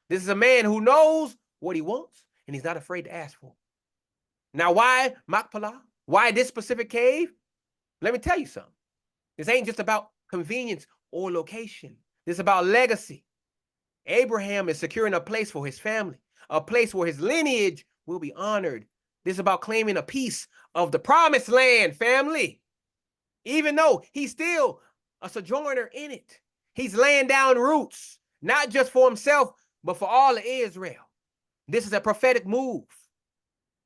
This is a man who knows what he wants, and he's not afraid to ask for it. Now, why Machpelah? Why this specific cave? Let me tell you something. This ain't just about convenience or location. This is about legacy. Abraham is securing a place for his family, a place where his lineage will be honored. This is about claiming a piece of the promised land, family. Even though he's still a sojourner in it, he's laying down roots, not just for himself, but for all of Israel. This is a prophetic move.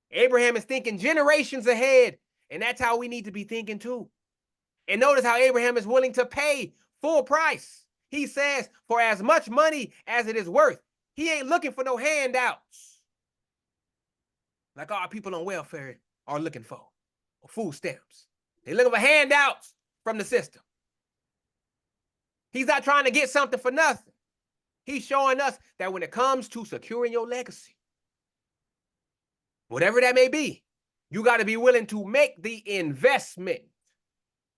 Abraham is thinking generations ahead, and that's how we need to be thinking too. And notice how Abraham is willing to pay full price. He says, for as much money as it is worth. He ain't looking for no handouts like our people on welfare are looking for, or food stamps. They're looking for handouts from the system. He's not trying to get something for nothing. He's showing us that when it comes to securing your legacy, whatever that may be, you got to be willing to make the investment.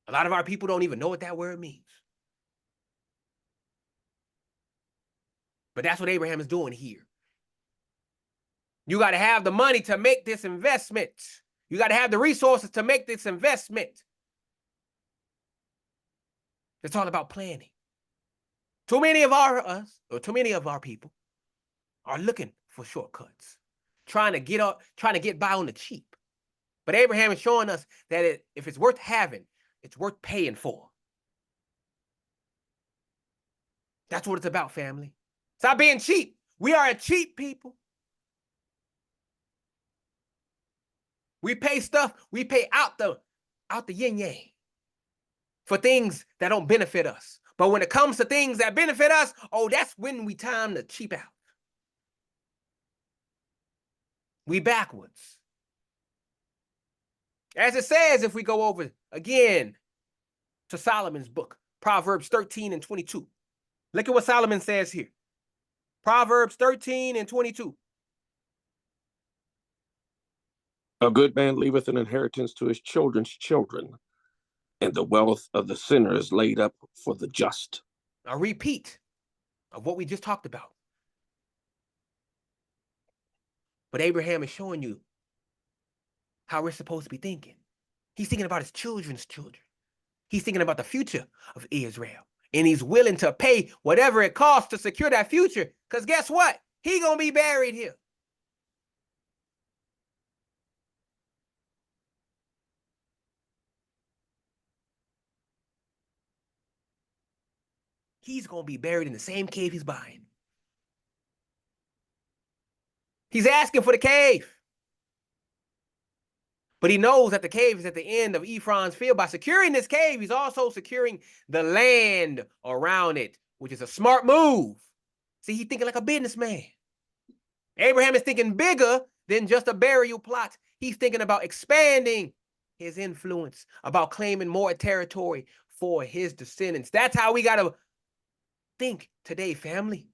A lot of our people don't even know what that word means. But that's what Abraham is doing here. You got to have the money to make this investment. You got to have the resources to make this investment. It's all about planning. Too many of our people are looking for shortcuts, trying to get by on the cheap. But Abraham is showing us that if it's worth having, it's worth paying for. That's what it's about, family. Stop being cheap. We are a cheap people. We pay stuff, we pay out the yin-yang for things that don't benefit us. But when it comes to things that benefit us, oh, that's when we time to cheap out. We backwards. As it says, if we go over again to Solomon's book, Proverbs 13 and 22. Look at what Solomon says here. Proverbs 13 and 22. A good man leaveth an inheritance to his children's children, and the wealth of the sinner is laid up for the just. A repeat of what we just talked about. But Abraham is showing you how we're supposed to be thinking. He's thinking about his children's children. He's thinking about the future of Israel. And he's willing to pay whatever it costs to secure that future. Because guess what? He's going to be buried here. he's going to be buried in the same cave he's buying. He's asking for the cave. But he knows that the cave is at the end of Ephron's field. By securing this cave, he's also securing the land around it, which is a smart move. See, he's thinking like a businessman. Abraham is thinking bigger than just a burial plot. He's thinking about expanding his influence, about claiming more territory for his descendants. That's how we got to think today, family.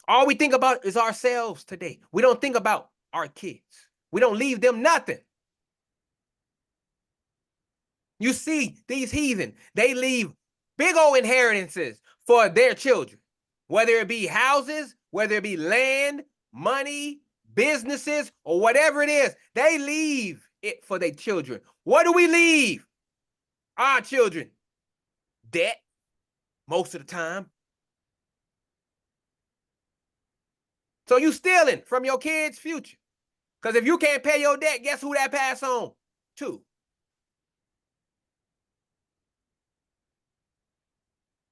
All we think about is ourselves today. We don't think about our kids. We don't leave them nothing. You see, these heathen, they leave big old inheritances for their children, whether it be houses, whether it be land, money, businesses, or whatever it is. They leave it for their children. What do we leave our children? Debt, most of the time. So you stealing from your kids' future. Because if you can't pay your debt, guess who that pass on to?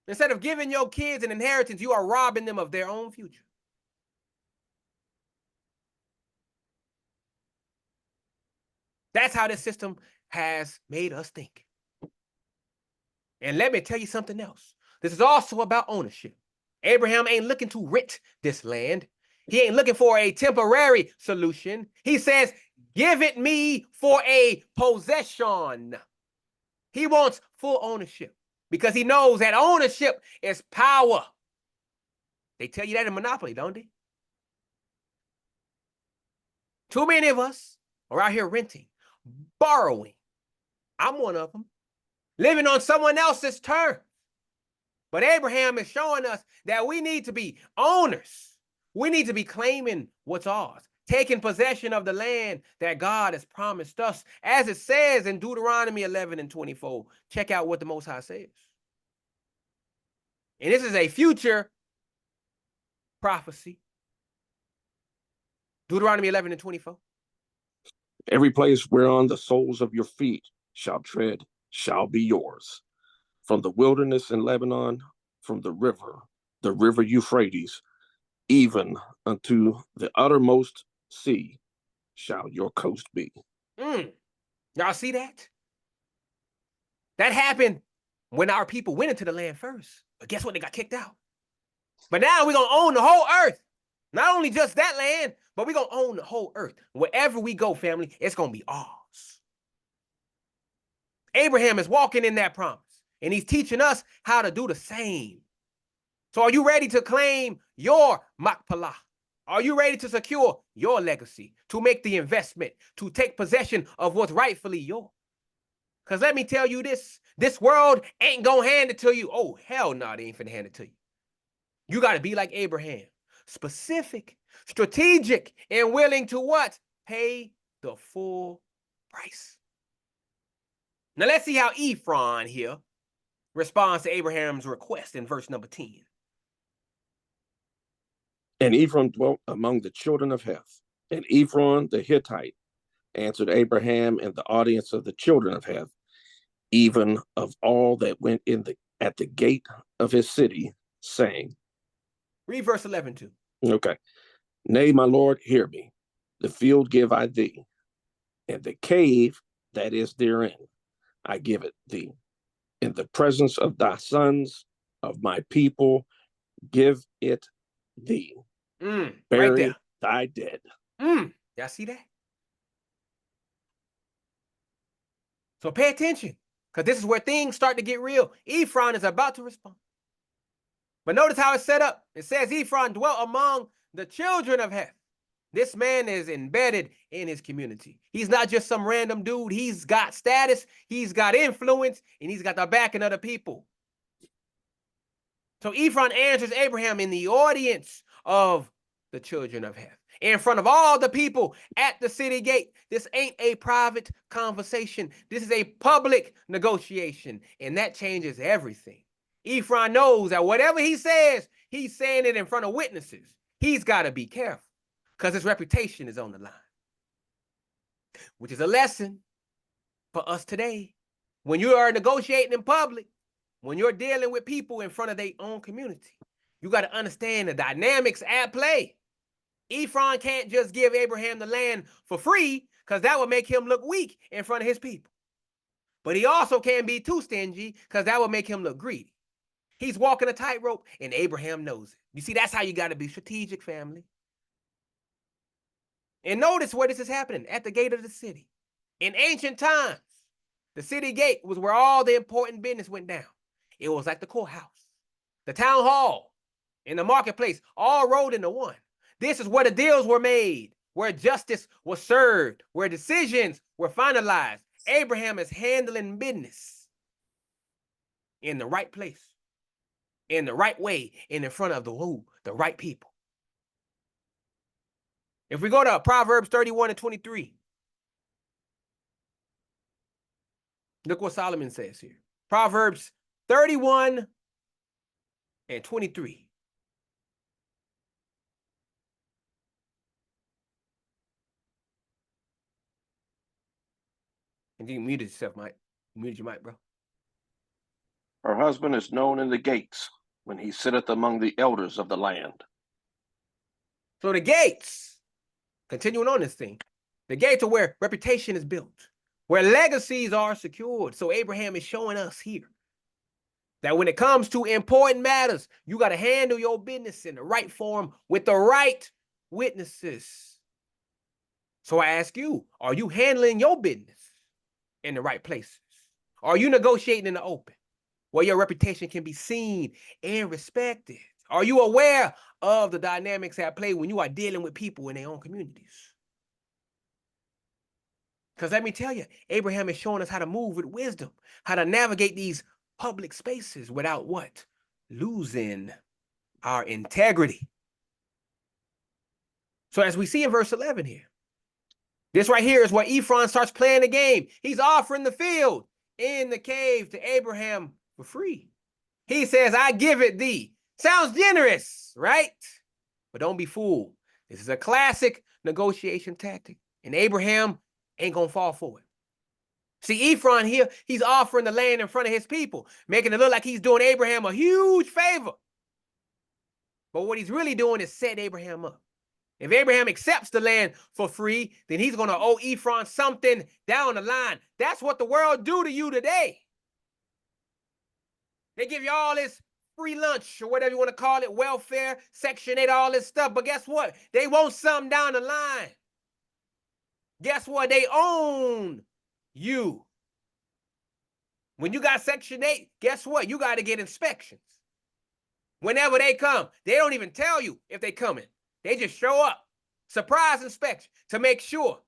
Instead of giving your kids an inheritance, you are robbing them of their own future. That's how this system has made us think. And let me tell you something else. This is also about ownership. Abraham ain't looking to rent this land. He ain't looking for a temporary solution. He says, give it me for a possession. He wants full ownership because he knows that ownership is power. They tell you that in Monopoly, don't they? Too many of us are out here renting, borrowing. I'm one of them. Living on someone else's terms. But Abraham is showing us that we need to be owners. We need to be claiming what's ours, taking possession of the land that God has promised us, as it says in Deuteronomy 11:24. Check out what the Most High says. And this is a future prophecy. Deuteronomy 11:24. Every place whereon the soles of your feet shall tread shall be yours. From the wilderness in Lebanon, from the river Euphrates, even unto the uttermost sea shall your coast be. Y'all see that? That happened when our people went into the land first. But guess what? They got kicked out. But now we're going to own the whole earth. Not only just that land, but we're going to own the whole earth. Wherever we go, family, it's going to be ours. Abraham is walking in that promise, and he's teaching us how to do the same. So are you ready to claim your Machpelah? Are you ready to secure your legacy, to make the investment, to take possession of what's rightfully yours? Because let me tell you this world ain't going to hand it to you. Oh, hell no, they ain't finna hand it to you. You got to be like Abraham, specific, strategic, and willing to what? Pay the full price. Now let's see how Ephron here responds to Abraham's request in verse number 10. And Ephron dwelt among the children of Heth. And Ephron the Hittite answered Abraham in the audience of the children of Heth, even of all that went in at the gate of his city, saying. Read verse 11 too. Okay. Nay, my Lord, hear me. The field give I thee, and the cave that is therein, I give it thee. In the presence of thy sons, of my people, give it thee. Bury right thy dead. Y'all see that? So pay attention, because this is where things start to get real. Ephron is about to respond. But notice how it's set up. It says Ephron dwelt among the children of Heth. This man is embedded in his community. He's not just some random dude. He's got status, he's got influence, and he's got the backing of the people. So Ephron answers Abraham in the audience of the children of Heth, in front of all the people at the city gate. This ain't a private conversation. This is a public negotiation, and that changes everything. Ephron knows that whatever he says, he's saying it in front of witnesses. He's got to be careful because his reputation is on the line, which is a lesson for us today. When you are negotiating in public, when you're dealing with people in front of their own community, you got to understand the dynamics at play. Ephron can't just give Abraham the land for free, because that would make him look weak in front of his people. But he also can't be too stingy, because that would make him look greedy. He's walking a tightrope, and Abraham knows it. You see, that's how you got to be strategic, family. And notice where this is happening, at the gate of the city. In ancient times, the city gate was where all the important business went down. It was like the courthouse, the town hall, and the marketplace, all rolled into one. This is where the deals were made, where justice was served, where decisions were finalized. Abraham is handling business in the right place, in the right way, and in front of the right people. If we go to Proverbs 31 and 23, look what Solomon says here. Proverbs 31 and 23. And you muted yourself, Mike. You muted your mic, bro. Her husband is known in the gates when he sitteth among the elders of the land. So the gates, continuing on this thing, the gates are where reputation is built, where legacies are secured. So Abraham is showing us here that when it comes to important matters, you got to handle your business in the right form with the right witnesses. So I ask you, are you handling your business in the right places? Are you negotiating in the open, where your reputation can be seen and respected? Are you aware of the dynamics at play when you are dealing with people in their own communities? Because let me tell you, Abraham is showing us how to move with wisdom, how to navigate these public spaces without what? Losing our integrity. So as we see in verse 11 here, this right here is where Ephron starts playing the game. He's offering the field in the cave to Abraham for free. He says, I give it thee. Sounds generous, right? But don't be fooled. This is a classic negotiation tactic, and Abraham ain't gonna fall for it. See, Ephron here, he's offering the land in front of his people, making it look like he's doing Abraham a huge favor. But what he's really doing is setting Abraham up. If Abraham accepts the land for free, then he's going to owe Ephron something down the line. That's what the world do to you today. They give you all this free lunch or whatever you want to call it, welfare, Section 8, all this stuff. But guess what? They want something down the line. Guess what? They own you. When you got Section 8, guess what? You got to get inspections. Whenever they come, they don't even tell you if they coming. They just show up, surprise inspection, to make sure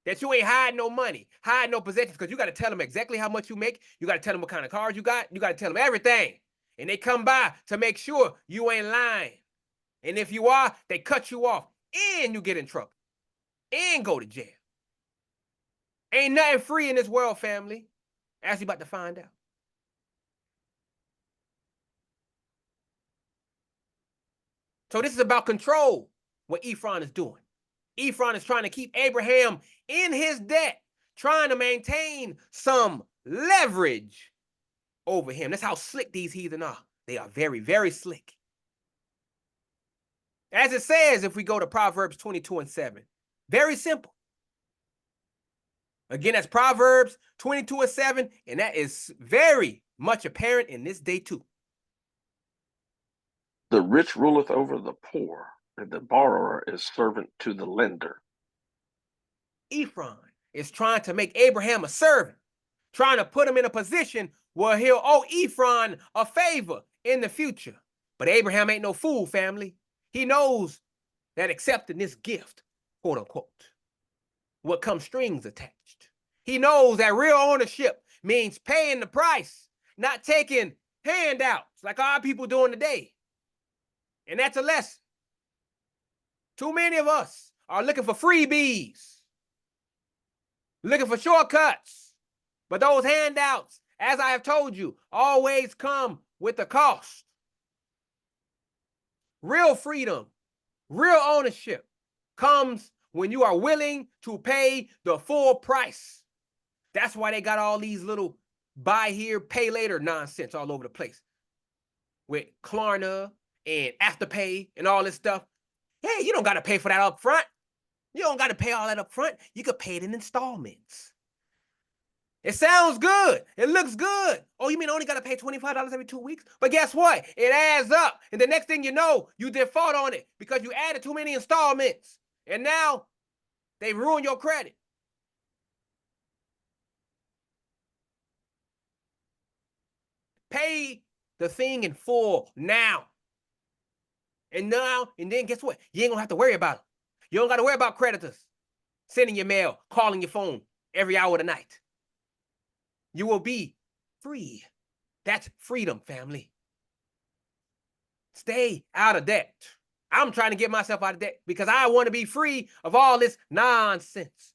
that you ain't hiding no money, hiding no possessions, because you got to tell them exactly how much you make. You got to tell them what kind of cars you got. You got to tell them everything. And they come by to make sure you ain't lying. And if you are, they cut you off and you get in trouble and go to jail. Ain't nothing free in this world, family, as you about to find out. So this is about control, what Ephron is doing. Ephron is trying to keep Abraham in his debt, trying to maintain some leverage over him. That's how slick these heathen are. They are very, very slick. As it says, if we go to Proverbs 22 and 7, very simple. Again, that's Proverbs 22 and 7, and that is very much apparent in this day too. The rich ruleth over the poor, and the borrower is servant to the lender. Ephron is trying to make Abraham a servant, trying to put him in a position where he'll owe Ephron a favor in the future. But Abraham ain't no fool, family. He knows that accepting this gift, quote unquote, will come strings attached. He knows that real ownership means paying the price, not taking handouts like our people doing today. And that's a lesson. Too many of us are looking for freebies, looking for shortcuts. But those handouts, as I have told you, always come with a cost. Real freedom, real ownership comes when you are willing to pay the full price. That's why they got all these little buy here, pay later nonsense all over the place with Klarna and Afterpay and all this stuff. Hey, you don't got to pay for that up front. You don't got to pay all that up front. You could pay it in installments. It sounds good. It looks good. Oh, you mean I only got to pay $25 every 2 weeks? But guess what? It adds up. And the next thing you know, you default on it because you added too many installments. And now they ruin your credit. Pay the thing in full now. And then guess what? You ain't gonna have to worry about it. You don't got to worry about creditors sending your mail, calling your phone every hour of the night. You will be free. That's freedom, family. Stay out of debt. I'm trying to get myself out of debt because I want to be free of all this nonsense.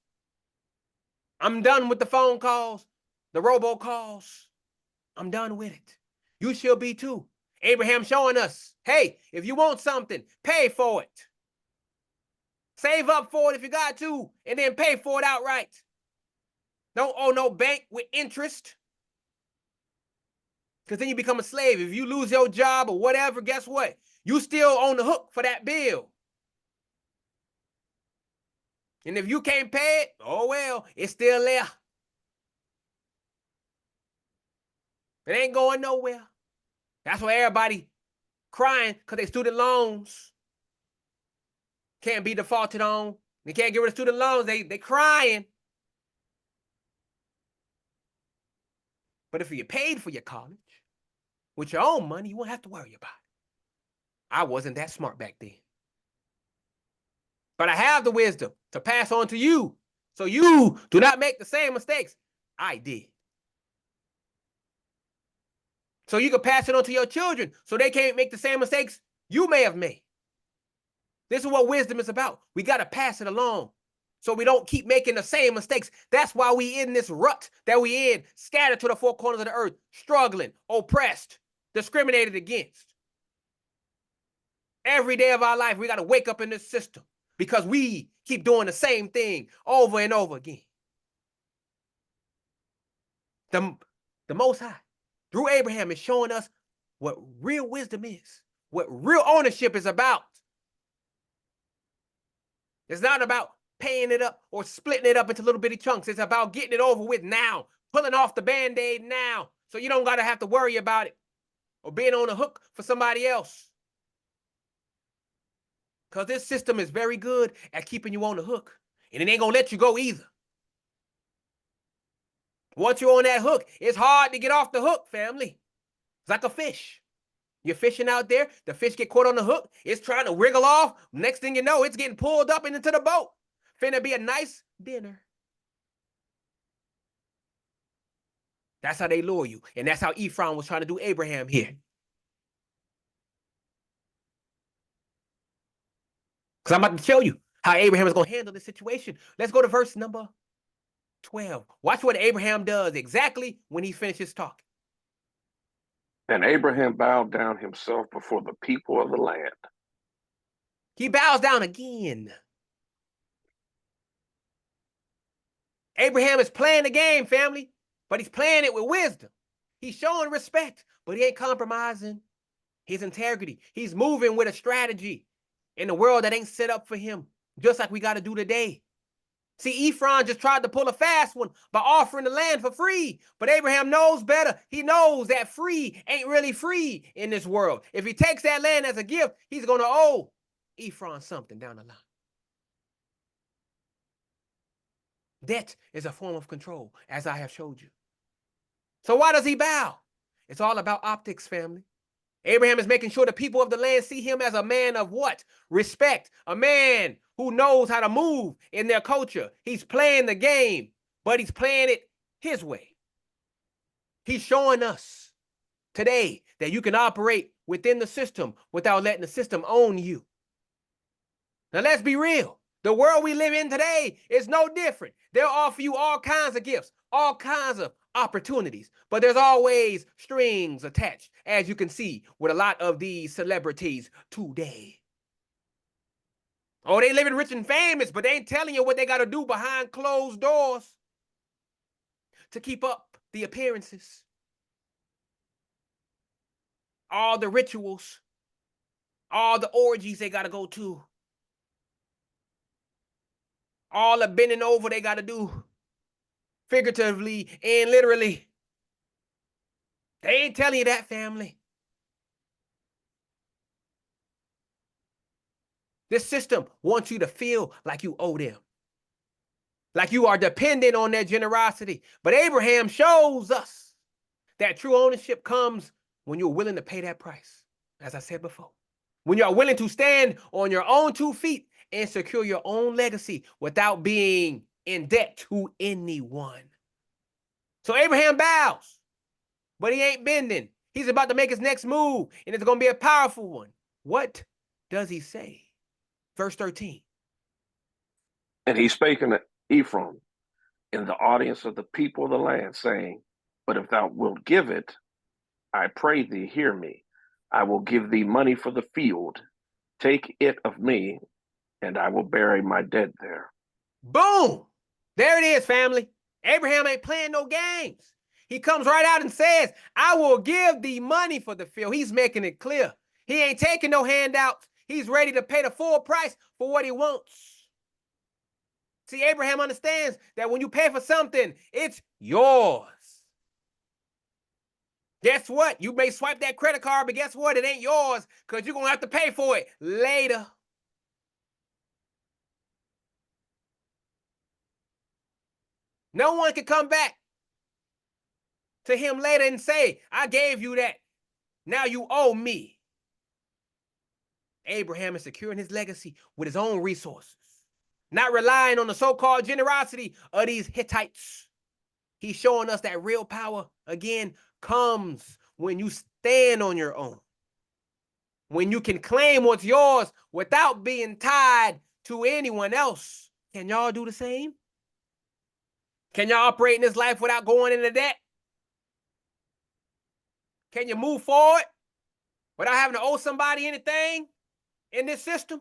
I'm done with the phone calls, the robocalls. I'm done with it. You should be too. Abraham showing us, hey, if you want something, pay for it. Save up for it if you got to, and then pay for it outright. Don't owe no bank with interest. Because then you become a slave. If you lose your job or whatever, guess what? You still on the hook for that bill. And if you can't pay it, oh well, it's still there. It ain't going nowhere. That's why everybody crying because they student loans can't be defaulted on. They can't get rid of student loans. They crying. But if you paid for your college with your own money, you won't have to worry about it. I wasn't that smart back then. But I have the wisdom to pass on to you so you do not make the same mistakes I did. So you can pass it on to your children so they can't make the same mistakes you may have made. This is what wisdom is about. We got to pass it along so we don't keep making the same mistakes. That's why we in this rut that we in, scattered to the four corners of the earth, struggling, oppressed, discriminated against. Every day of our life, we got to wake up in this system because we keep doing the same thing over and over again. The Most High, through Abraham, is showing us what real wisdom is, what real ownership is about. It's not about paying it up or splitting it up into little bitty chunks. It's about getting it over with now, pulling off the Band-Aid now, so you don't got to have to worry about it or being on the hook for somebody else. Because this system is very good at keeping you on the hook, and it ain't going to let you go either. Once you're on that hook, it's hard to get off the hook, family. It's like a fish. You're fishing out there, the fish get caught on the hook, it's trying to wriggle off. Next thing you know, it's getting pulled up into the boat. Finna be a nice dinner. That's how they lure you. And that's how Ephraim was trying to do Abraham here. Because I'm about to tell you how Abraham is going to handle this situation. Let's go to verse number 12. Watch what Abraham does exactly when he finishes talking. And Abraham bowed down himself before the people of the land. He bows down again. Abraham is playing the game, family, but he's playing it with wisdom. He's showing respect, but he ain't compromising his integrity. He's moving with a strategy in a world that ain't set up for him, just like we got to do today. See, Ephraim just tried to pull a fast one by offering the land for free. But Abraham knows better. He knows that free ain't really free in this world. If he takes that land as a gift, he's going to owe Ephraim something down the line. Debt is a form of control, as I have showed you. So why does he bow? It's all about optics, family. Abraham is making sure the people of the land see him as a man of what? Respect. A man who knows how to move in their culture. He's playing the game, but he's playing it his way. He's showing us today that you can operate within the system without letting the system own you. Now, let's be real. The world we live in today is no different. They'll offer you all kinds of gifts, all kinds of opportunities, but there's always strings attached, as you can see with a lot of these celebrities today. Oh, they living rich and famous, but they ain't telling you what they got to do behind closed doors to keep up the appearances, all the rituals, all the orgies they got to go to, all the bending over they got to do, figuratively and literally. They ain't telling you that, family. This system wants you to feel like you owe them, like you are dependent on their generosity. But Abraham shows us that true ownership comes when you're willing to pay that price, as I said before. When you're willing to stand on your own 2 feet and secure your own legacy without being in debt to anyone. So Abraham bows, but he ain't bending. He's about to make his next move, and it's going to be a powerful one. What does he say? Verse 13. And he spake unto Ephraim in the audience of the people of the land, saying, But if thou wilt give it, I pray thee, hear me. I will give thee money for the field. Take it of me, and I will bury my dead there. Boom! There it is, family. Abraham ain't playing no games. He comes right out and says, I will give thee money for the field. He's making it clear. He ain't taking no handouts. He's ready to pay the full price for what he wants. See, Abraham understands that when you pay for something, it's yours. Guess what? You may swipe that credit card, but guess what? It ain't yours because you're going to have to pay for it later. No one can come back to him later and say, I gave you that. Now you owe me. Abraham is securing his legacy with his own resources, not relying on the so-called generosity of these Hittites. He's showing us that real power, again, comes when you stand on your own, when you can claim what's yours without being tied to anyone else. Can y'all do the same? Can y'all operate in this life without going into debt? Can you move forward without having to owe somebody anything in this system?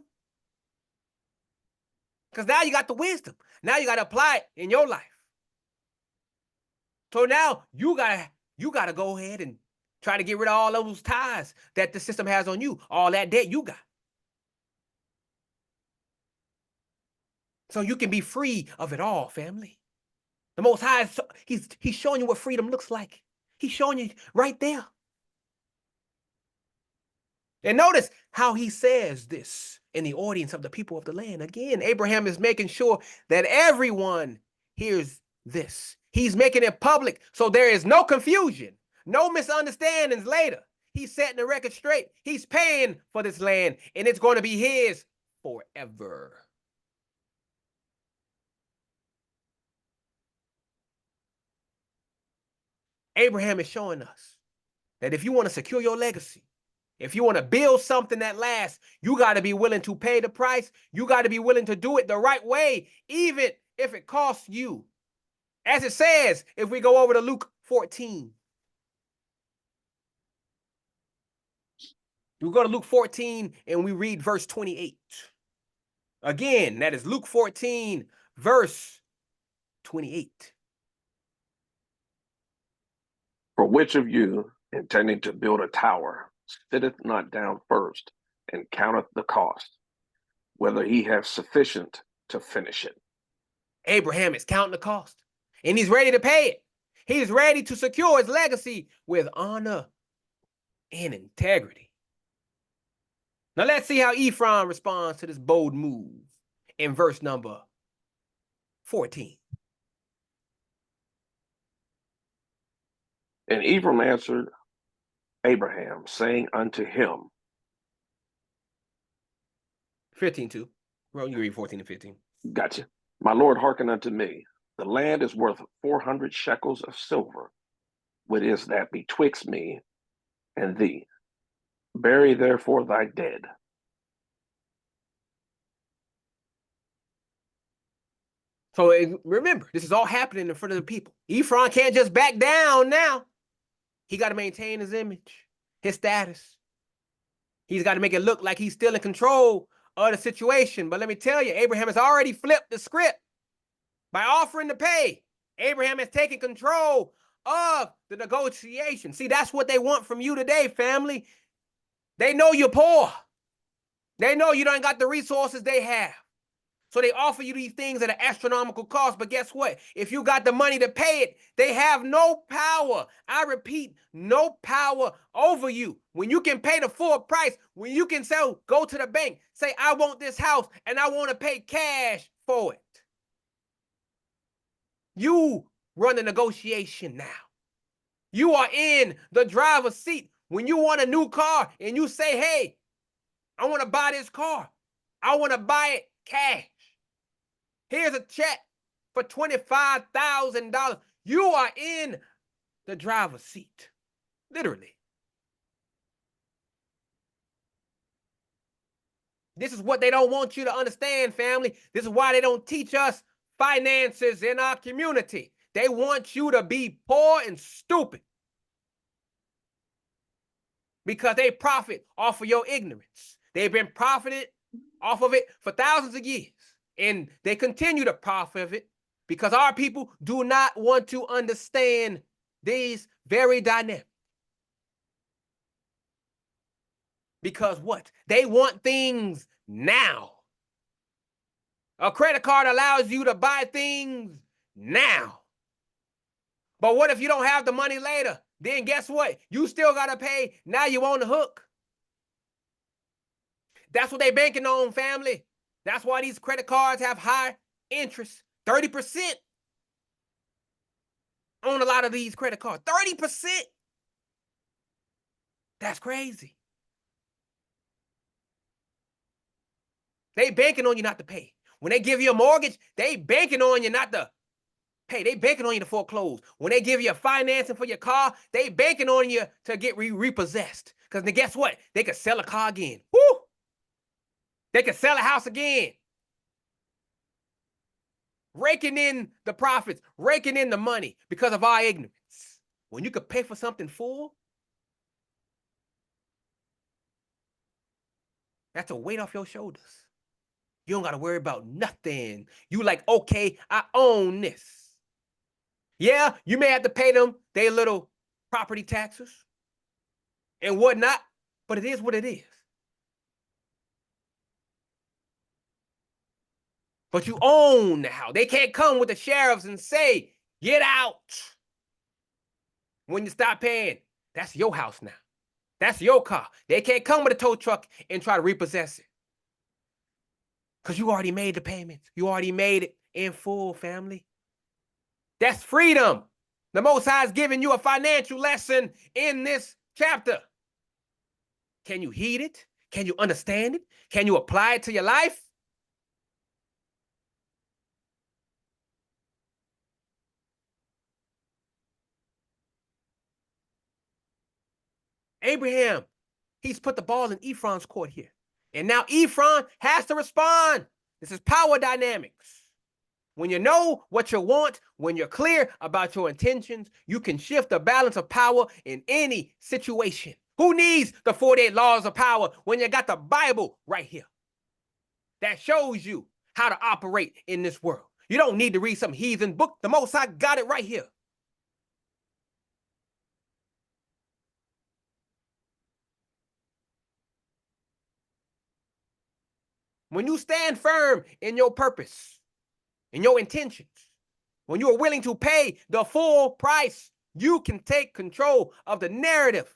Because now you got the wisdom. Now you got to apply it in your life. So now you gotta go ahead and try to get rid of all those ties that the system has on you, all that debt you got. So you can be free of it all, family. The Most High, he's showing you what freedom looks like. He's showing you right there. And notice how he says this in the audience of the people of the land. Again, Abraham is making sure that everyone hears this. He's making it public so there is no confusion, no misunderstandings later. He's setting the record straight. He's paying for this land, and it's going to be his forever. Abraham is showing us that if you want to secure your legacy, if you want to build something that lasts, you got to be willing to pay the price. You got to be willing to do it the right way, even if it costs you. As it says, if we go over to Luke 14. We go to Luke 14 and we read verse 28. Again, that is Luke 14, verse 28. For which of you, intending to build a tower, sitteth not down first and counteth the cost, whether he have sufficient to finish it? Abraham is counting the cost, and he's ready to pay it. He's ready to secure his legacy with honor and integrity. Now let's see how Ephraim responds to this bold move in verse number 14. And Ephraim answered Abraham, saying unto him, 15 too. Well, you read 14 and 15. Gotcha. My Lord, hearken unto me. The land is worth 400 shekels of silver. What is that betwixt me and thee? Bury therefore thy dead. So remember, this is all happening in front of the people. Ephraim can't just back down now. He got to maintain his image, his status. He's got to make it look like he's still in control of the situation. But let me tell you, Abraham has already flipped the script by offering to pay Abraham has taken control of the negotiation. See, that's what they want from you today, family. They know you're poor. They know you don't got the resources they have. So they offer you these things at an astronomical cost. But guess what? If you got the money to pay it, they have no power. I repeat, no power over you. When you can pay the full price, when you can say, go to the bank, say, I want this house and I want to pay cash for it. You run the negotiation now. You are in the driver's seat. When you want a new car and you say, hey, I want to buy this car. I want to buy it cash. Here's a check for $25,000. You are in the driver's seat, literally. This is what they don't want you to understand, family. This is why they don't teach us finances in our community. They want you to be poor and stupid because they profit off of your ignorance. They've been profited off of it for thousands of years. And they continue to profit of it because our people do not want to understand these very dynamics. Because what? They want things now. A credit card allows you to buy things now. But what if you don't have the money later? Then guess what? You still got to pay. Now you on the hook. That's what they banking on, family. That's why these credit cards have high interest, 30% on a lot of these credit cards. 30%. That's crazy. They banking on you not to pay. When they give you a mortgage, they banking on you not to pay. They banking on you to foreclose. When they give you a financing for your car, they banking on you to get repossessed. Because then guess what? They could sell a car again. Woo! They could sell a house again. Raking in the profits, raking in the money because of our ignorance. When you could pay for something full, that's a weight off your shoulders. You don't got to worry about nothing. You like, okay, I own this. Yeah, you may have to pay them their little property taxes and whatnot, but it is what it is. But you own the house. They can't come with the sheriffs and say, get out. When you stop paying, that's your house now. That's your car. They can't come with a tow truck and try to repossess it. Because you already made the payments. You already made it in full, family. That's freedom. The Most High is giving you a financial lesson in this chapter. Can you heed it? Can you understand it? Can you apply it to your life? Abraham, he's put the ball in Ephron's court here. And now Ephron has to respond. This is power dynamics. When you know what you want, when you're clear about your intentions, you can shift the balance of power in any situation. Who needs the 48 laws of power when you got the Bible right here? That shows you how to operate in this world. You don't need to read some heathen book. The Most High got it right here. When you stand firm in your purpose, in your intentions, when you are willing to pay the full price, you can take control of the narrative.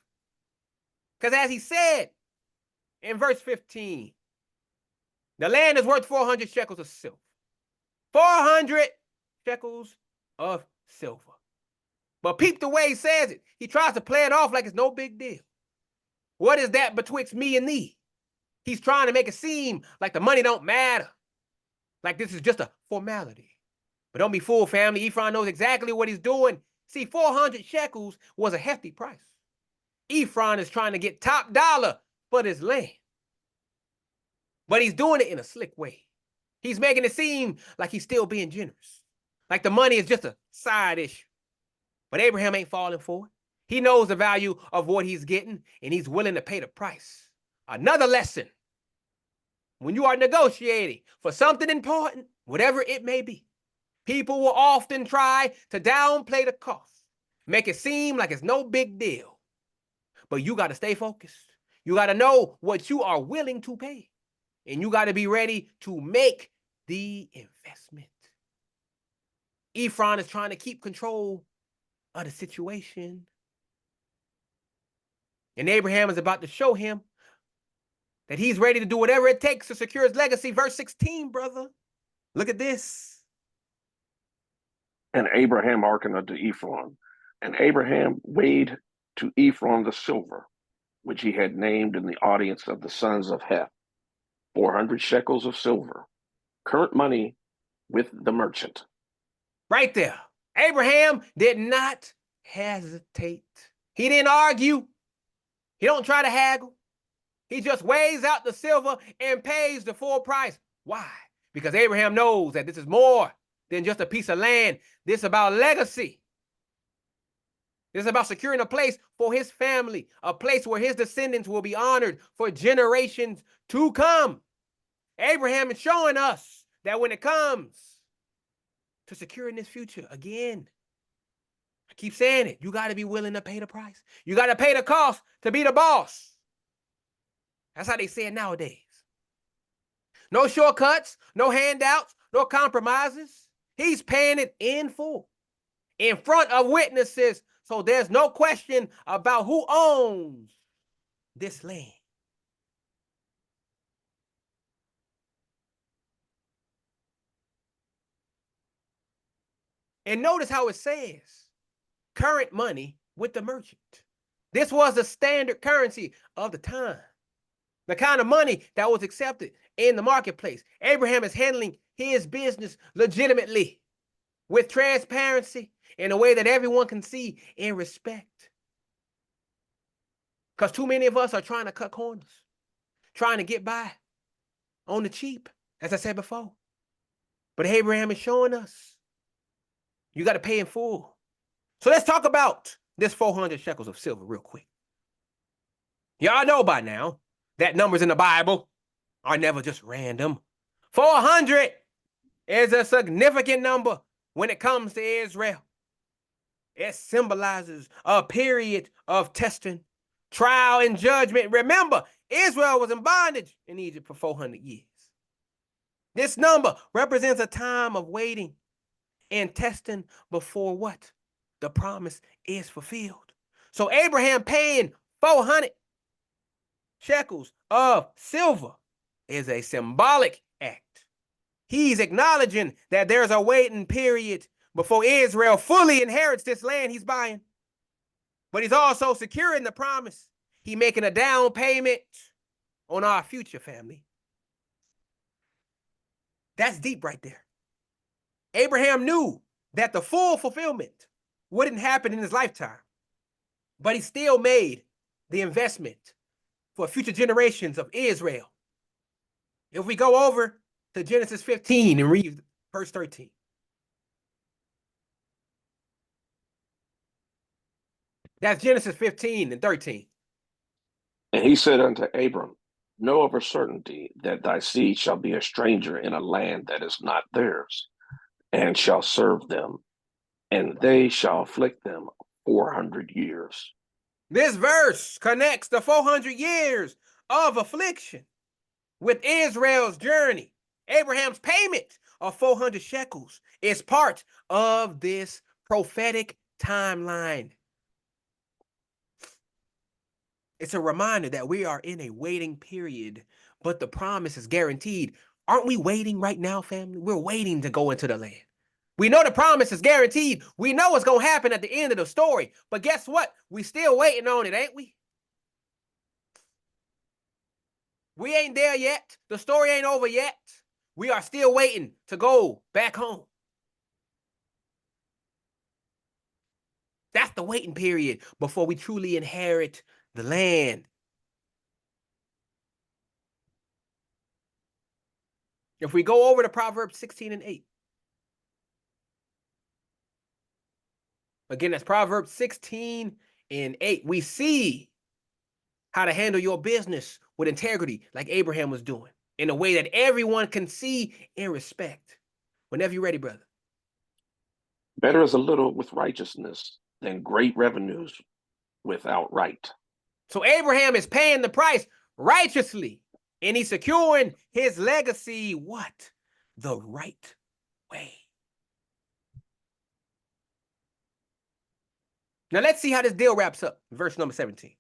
Because as he said in verse 15, the land is worth 400 shekels of silver. 400 shekels of silver. But peep the way he says it. He tries to play it off like it's no big deal. What is that betwixt me and thee? He's trying to make it seem like the money don't matter. Like this is just a formality. But don't be fooled, family. Ephron knows exactly what he's doing. See, 400 shekels was a hefty price. Ephron is trying to get top dollar for this land. But he's doing it in a slick way. He's making it seem like he's still being generous. Like the money is just a side issue. But Abraham ain't falling for it. He knows the value of what he's getting, and he's willing to pay the price. Another lesson. When you are negotiating for something important, whatever it may be, People will often try to downplay the cost, make it seem like it's no big deal. But you got to stay focused. You got to know what you are willing to pay. And you got to be ready to make the investment. Ephron is trying to keep control of the situation. And Abraham is about to show him that he's ready to do whatever it takes to secure his legacy. Verse 16, brother. Look at this. And Abraham hearkened unto Ephron, and Abraham weighed to Ephron the silver, which he had named in the audience of the sons of Heth, 400 shekels of silver, current money with the merchant. Right there. Abraham did not hesitate. He didn't argue. He don't try to haggle. He just weighs out the silver and pays the full price. Why? Because Abraham knows that this is more than just a piece of land. This is about legacy. This is about securing a place for his family, a place where his descendants will be honored for generations to come. Abraham is showing us that when it comes to securing this future, again, I keep saying it, you got to be willing to pay the price. You got to pay the cost to be the boss. That's how they say it nowadays. No shortcuts, no handouts, no compromises. He's paying it in full, in front of witnesses, so there's no question about who owns this land. And notice how it says, current money with the merchant. This was the standard currency of the time, the kind of money that was accepted in the marketplace. Abraham is handling his business legitimately, with transparency, in a way that everyone can see and respect. Because too many of us are trying to cut corners, trying to get by on the cheap, as I said before. But Abraham is showing us you got to pay in full. So let's talk about this 400 shekels of silver real quick. Y'all know by now that numbers in the Bible are never just random. 400 is a significant number when it comes to Israel. It symbolizes a period of testing, trial, and judgment. Remember, Israel was in bondage in Egypt for 400 years. This number represents a time of waiting and testing before what? The promise is fulfilled. So Abraham paying 400 shekels of silver is a symbolic act. He's acknowledging that there's a waiting period before Israel fully inherits this land he's buying. But he's also securing the promise. He's making a down payment on our future, family. That's deep right there. Abraham knew that the full fulfillment wouldn't happen in his lifetime, but he still made the investment for future generations of Israel. If we go over to Genesis 15 and read verse 13. That's Genesis 15 and 13. And he said unto Abram, know of a certainty that thy seed shall be a stranger in a land that is not theirs, and shall serve them, and they shall afflict them 400 years. This verse connects the 400 years of affliction with Israel's journey. Abraham's payment of 400 shekels is part of this prophetic timeline. It's a reminder that we are in a waiting period, but the promise is guaranteed. Aren't we waiting right now, family? We're waiting to go into the land. We know the promise is guaranteed. We know what's going to happen at the end of the story. But guess what? We still waiting on it, ain't we? We ain't there yet. The story ain't over yet. We are still waiting to go back home. That's the waiting period before we truly inherit the land. If we go over to Proverbs 16 and 8. Again, that's Proverbs 16 and 8. We see how to handle your business with integrity like Abraham was doing, in a way that everyone can see and respect. Whenever you're ready, brother. Better is a little with righteousness than great revenues without right. So Abraham is paying the price righteously, and he's securing his legacy, what? The right way. Now let's see how this deal wraps up. Verse number 17.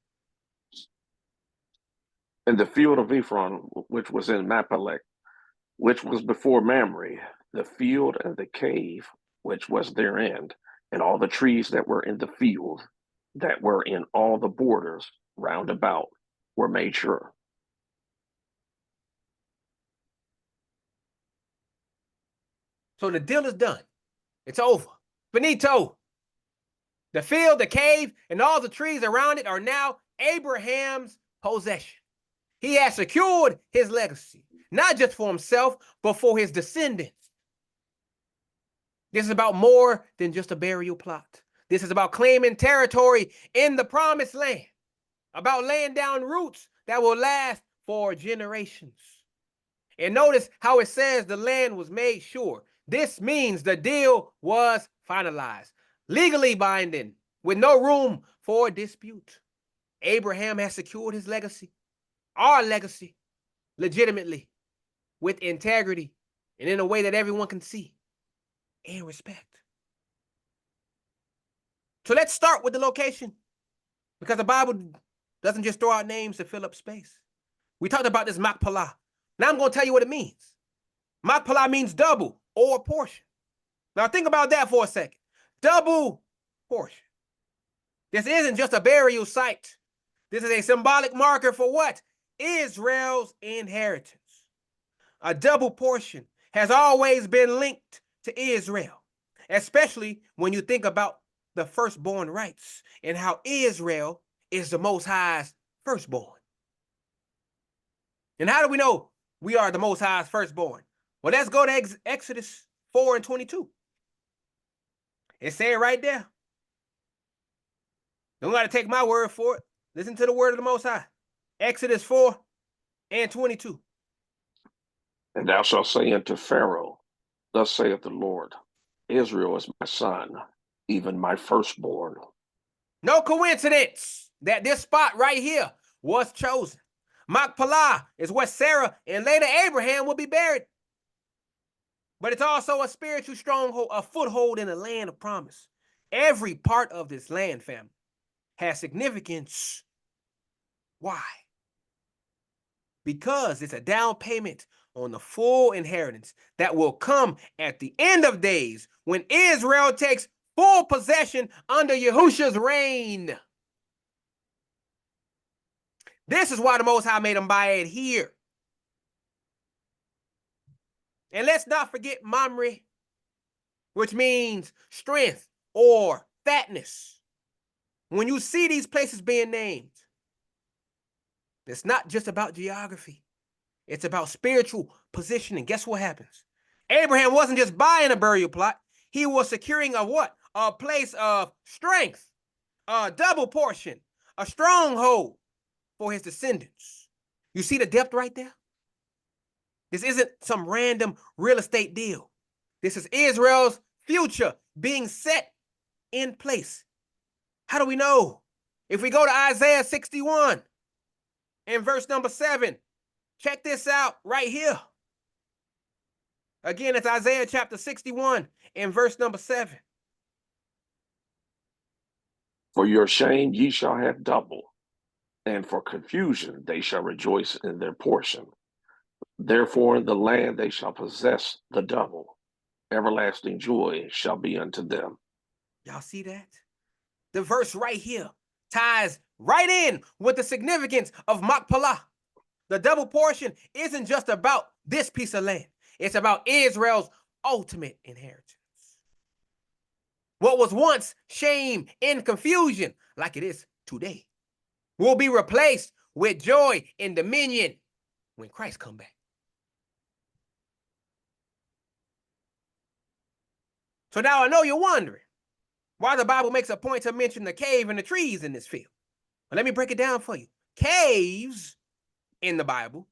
In the field of Ephron, which was in Mapelek, which was before Mamre, the field and the cave, which was therein, and all the trees that were in the field, that were in all the borders round about, were made sure. So the deal is done. It's over. Finito. The field, the cave, and all the trees around it are now Abraham's possession. He has secured his legacy, not just for himself, but for his descendants. This is about more than just a burial plot. This is about claiming territory in the promised land, about laying down roots that will last for generations. And notice how it says the land was made sure. This means the deal was finalized, legally binding, with no room for dispute. Abraham has secured his legacy, our legacy, legitimately, with integrity, and in a way that everyone can see and respect. So let's start with the location, because the Bible doesn't just throw out names to fill up space. We talked about this Machpelah. Now I'm going to tell you what it means. Machpelah means double or portion. Now think about that for a second. Double portion. This isn't just a burial site. This is a symbolic marker for what? Israel's inheritance. A double portion has always been linked to Israel, especially when you think about the firstborn rights and how Israel is the Most High's firstborn. And how do we know we are the Most High's firstborn? Well, let's go to Exodus 4:22. It said right there. Don't got to take my word for it. Listen to the word of the Most High. Exodus 4:22. And thou shalt say unto Pharaoh, thus saith the Lord, Israel is my son, even my firstborn. No coincidence that this spot right here was chosen. Machpelah is where Sarah and later Abraham will be buried. But it's also a spiritual stronghold, a foothold in the land of promise. Every part of this land, family, has significance. Why? Because it's a down payment on the full inheritance that will come at the end of days when Israel takes full possession under Yahushua's reign. This is why the Most High made them buy it here. And let's not forget Mamre, which means strength or fatness. When you see these places being named, it's not just about geography. It's about spiritual positioning. Guess what happens? Abraham wasn't just buying a burial plot. He was securing a what? A place of strength, a double portion, a stronghold for his descendants. You see the depth right there? This isn't some random real estate deal. This is Israel's future being set in place. How do we know? If we go to Isaiah 61 and verse number 7, check this out right here. Again, it's Isaiah chapter 61 and verse number 7. For your shame ye shall have double, and for confusion they shall rejoice in their portion. Therefore in the land they shall possess the double. Everlasting joy shall be unto them. Y'all see that? The verse right here ties right in with the significance of Machpelah. The double portion isn't just about this piece of land. It's about Israel's ultimate inheritance. What was once shame and confusion, like it is today, will be replaced with joy and dominion when Christ comes back. So now I know you're wondering why the Bible makes a point to mention the cave and the trees in this field. Well, let me break it down for you. Caves in the Bible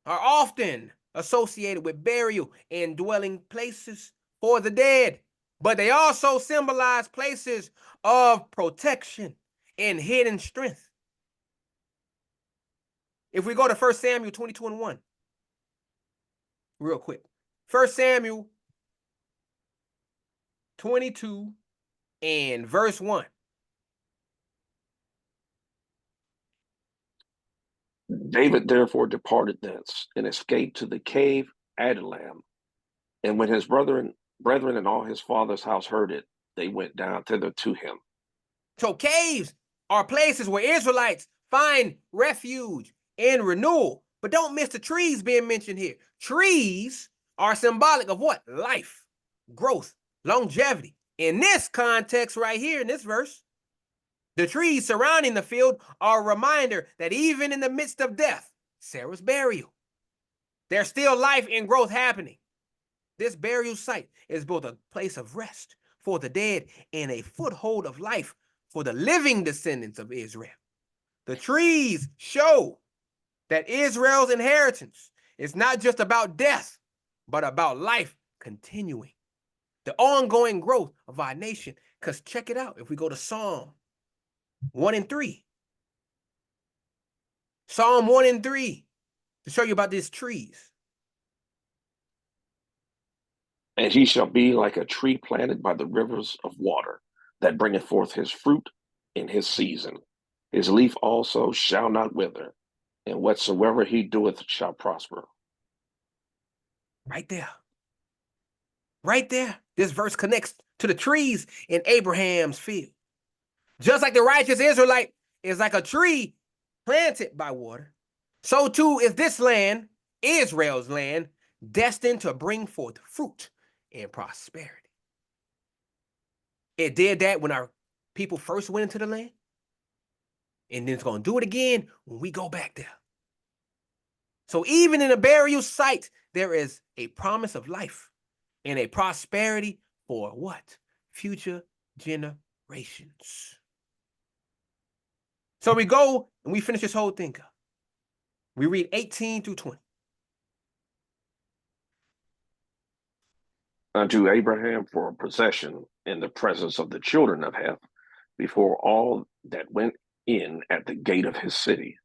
are often associated with burial and dwelling places for the dead. but they also symbolize places of protection and hidden strength. If we go to 1 Samuel 22:1, real quick. 1 Samuel 22 and verse 1. David therefore departed thence and escaped to the cave Adullam. And when his brethren and all his father's house heard it, they went down thither to him. So caves are places where Israelites find refuge and renewal. But don't miss the trees being mentioned here. Trees are symbolic of what? Life, growth, longevity. In this context right here, in this verse, the trees surrounding the field are a reminder that even in the midst of death, Sarah's burial, there's still life and growth happening. This burial site is both a place of rest for the dead and a foothold of life for the living descendants of Israel. The trees show that Israel's inheritance is not just about death, but about life continuing, the ongoing growth of our nation. Because check it out, if we go to Psalm 1 and 3, Psalm 1 and 3, to show you about these trees. And he shall be like a tree planted by the rivers of water, that bringeth forth his fruit in his season. His leaf also shall not wither, and whatsoever he doeth shall prosper. Right there. Right there. This verse connects to the trees in Abraham's field. Just like the righteous Israelite is like a tree planted by water, so too is this land, Israel's land, destined to bring forth fruit and prosperity. It did that when our people first went into the land, and then it's going to do it again when we go back there. So even in a burial site, there is a promise of life and a prosperity for what? Future generations. So we go and we finish this whole thing up. We read 18 through 20. Unto Abraham for a possession in the presence of the children of Heth, before all that went in at the gate of his city.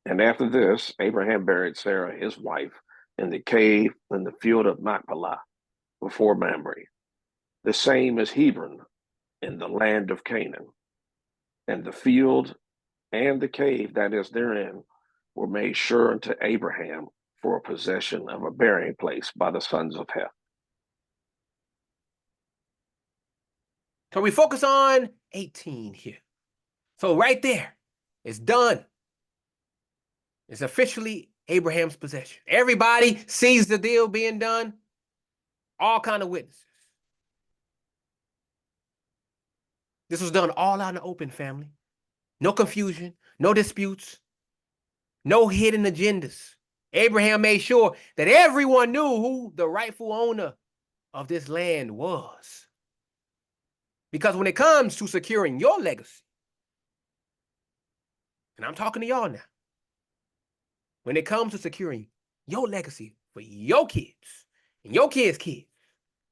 And after this, Abraham buried Sarah his wife in the cave in the field of Machpelah before Mamre. The same as Hebron in the land of Canaan. And the field and the cave that is therein were made sure unto Abraham for a possession of a burying place by the sons of Heth. So we focus on 18 here. So right there, it's done. It's officially Abraham's possession. Everybody sees the deal being done. All kind of witnesses. This was done all out in the open, family. No confusion, no disputes, no hidden agendas. Abraham made sure that everyone knew who the rightful owner of this land was. Because when it comes to securing your legacy, and I'm talking to y'all now, when it comes to securing your legacy for your kids and your kids' kids,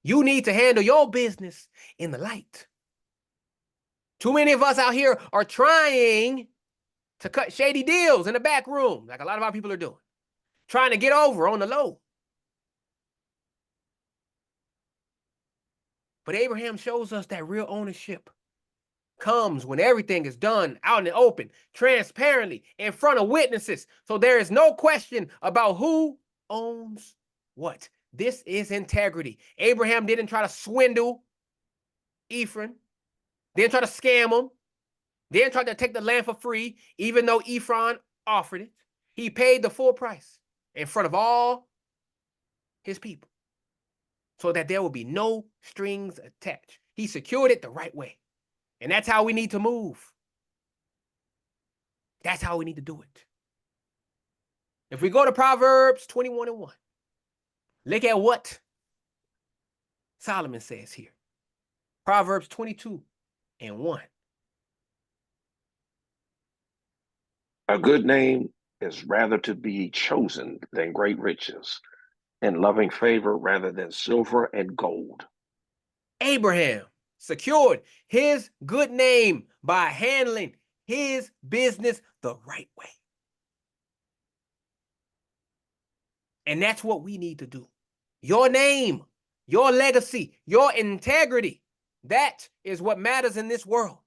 you need to handle your business in the light. Too many of us out here are trying to cut shady deals in the back room, like a lot of our people are doing, trying to get over on the low. But Abraham shows us that real ownership comes when everything is done out in the open, transparently, in front of witnesses. So there is no question about who owns what. This is integrity. Abraham didn't try to swindle Ephron, didn't try to scam him, didn't try to take the land for free, even though Ephron offered it. He paid the full price in front of all his people so that there will be no strings attached. He secured it the right way. And that's how we need to move. That's how we need to do it. If we go to Proverbs 21 and 1, look at what Solomon says here. Proverbs 22 and 1. A good name is rather to be chosen than great riches, and loving favor rather than silver and gold. Abraham secured his good name by handling his business the right way. And that's what we need to do. Your name, your legacy, your integrity, that is what matters in this world.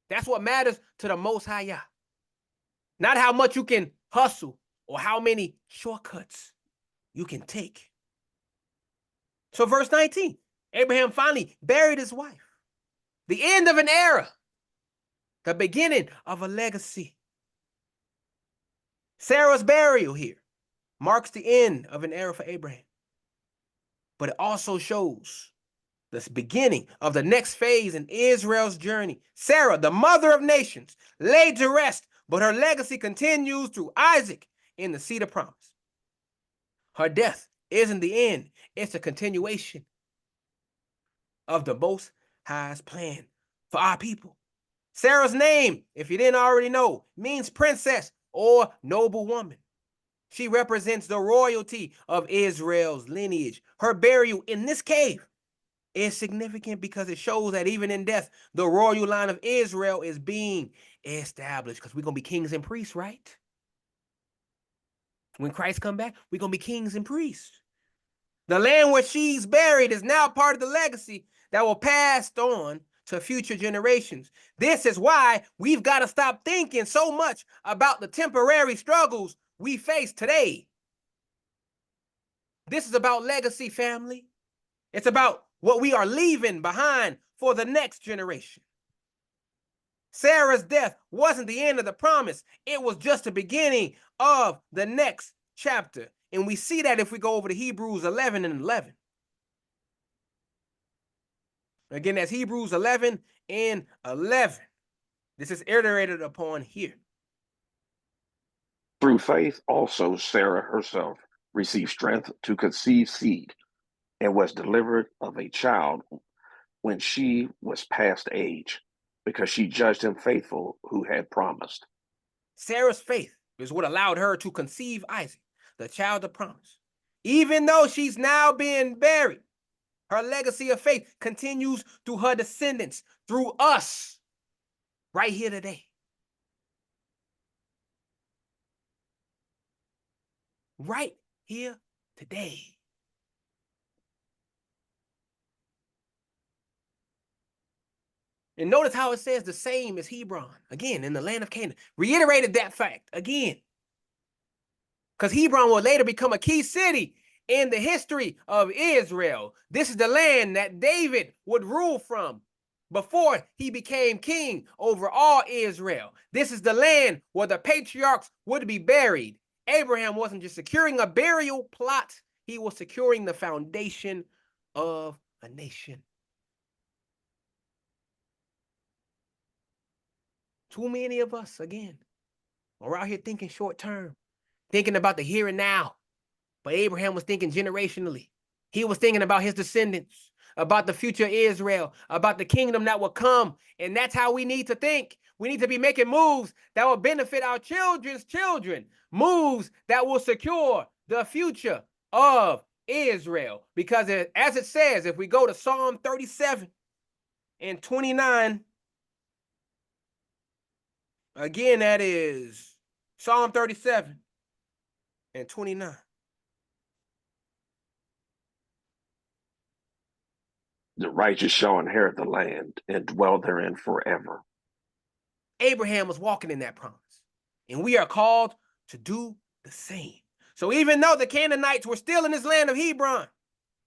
That's what matters to the Most High Yah. Not how much you can hustle or how many shortcuts you can take. So verse 19, Abraham finally buried his wife. The end of an era, the beginning of a legacy. Sarah's burial here marks the end of an era for Abraham. But it also shows the beginning of the next phase in Israel's journey. Sarah, the mother of nations, laid to rest, but her legacy continues through Isaac in the seed of promise. Her death isn't the end, it's a continuation of the Most High's plan for our people. Sarah's name, if you didn't already know, means princess or noble woman. She represents the royalty of Israel's lineage. Her burial in this cave is significant because it shows that even in death, the royal line of Israel is being established, because we're going to be kings and priests, right? When Christ come back, we're going to be kings and priests. The land where she's buried is now part of the legacy that will pass on to future generations. This is why we've got to stop thinking so much about the temporary struggles we face today. This is about legacy, family. It's about what we are leaving behind for the next generation. Sarah's death wasn't the end of the promise. It was just the beginning of the next chapter. And we see that if we go over to Hebrews 11 and 11. Again, that's Hebrews 11 and 11. This is iterated upon here. Through faith, also Sarah herself received strength to conceive seed and was delivered of a child when she was past age, because she judged him faithful who had promised. Sarah's faith is what allowed her to conceive Isaac, the child of promise. Even though she's now being buried, her legacy of faith continues through her descendants, through us, right here today. Right here today. And notice how it says the same as Hebron, again, in the land of Canaan. Reiterated that fact again. Because Hebron will later become a key city in the history of Israel. This is the land that David would rule from before he became king over all Israel. This is the land where the patriarchs would be buried. Abraham wasn't just securing a burial plot, he was securing the foundation of a nation. Too many of us, again, are out here thinking short term, thinking about the here and now. But Abraham was thinking generationally. He was thinking about his descendants, about the future Israel, about the kingdom that will come. And that's how we need to think. We need to be making moves that will benefit our children's children, moves that will secure the future of Israel. Because as it says, if we go to Psalm 37 and 29, again, that is Psalm 37 and 29. The righteous shall inherit the land and dwell therein forever. Abraham was walking in that promise, and we are called to do the same. So even though the Canaanites were still in this land of Hebron,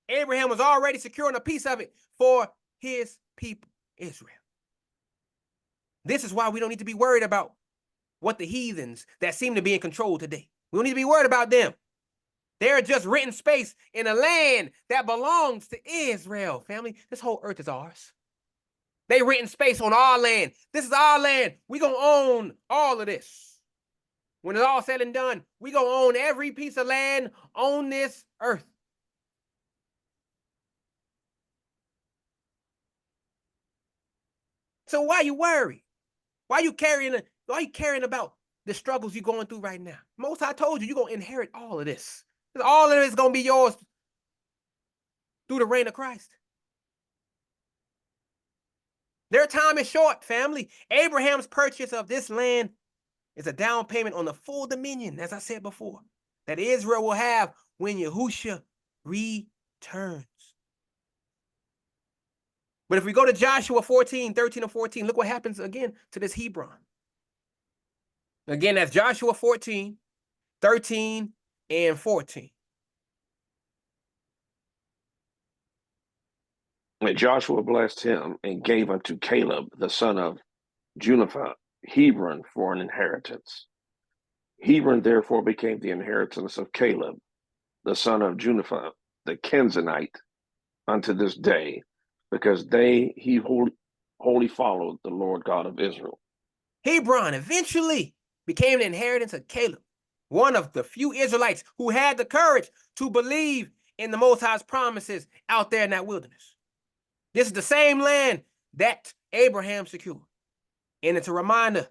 Abraham was already securing a piece of it for his people, Israel. This is why we don't need to be worried about what the heathens that seem to be in control today. We don't need to be worried about them. They're just renting space in a land that belongs to Israel, family. This whole earth is ours. They renting space on our land. This is our land. We're going to own all of this. When it's all said and done, we're going to own every piece of land on this earth. So why you worried? Why you carrying about the struggles you're going through right now? Most I told you, you're going to inherit all of this. All of it is going to be yours through the reign of Christ. Their time is short, family. Abraham's purchase of this land is a down payment on the full dominion, as I said before, that Israel will have when Yahushua returns. But if we go to Joshua 14, 13 and 14, look what happens again to this Hebron. Again, that's Joshua 14, 13 and 14. And Joshua blessed him and gave unto Caleb, the son of Jephunneh, Hebron for an inheritance. Hebron therefore became the inheritance of Caleb, the son of Jephunneh, the Kenizzite, unto this day, because he wholly followed the Lord God of Israel. Hebron eventually became the inheritance of Caleb, one of the few Israelites who had the courage to believe in the Most High's promises out there in that wilderness. This is the same land that Abraham secured. And it's a reminder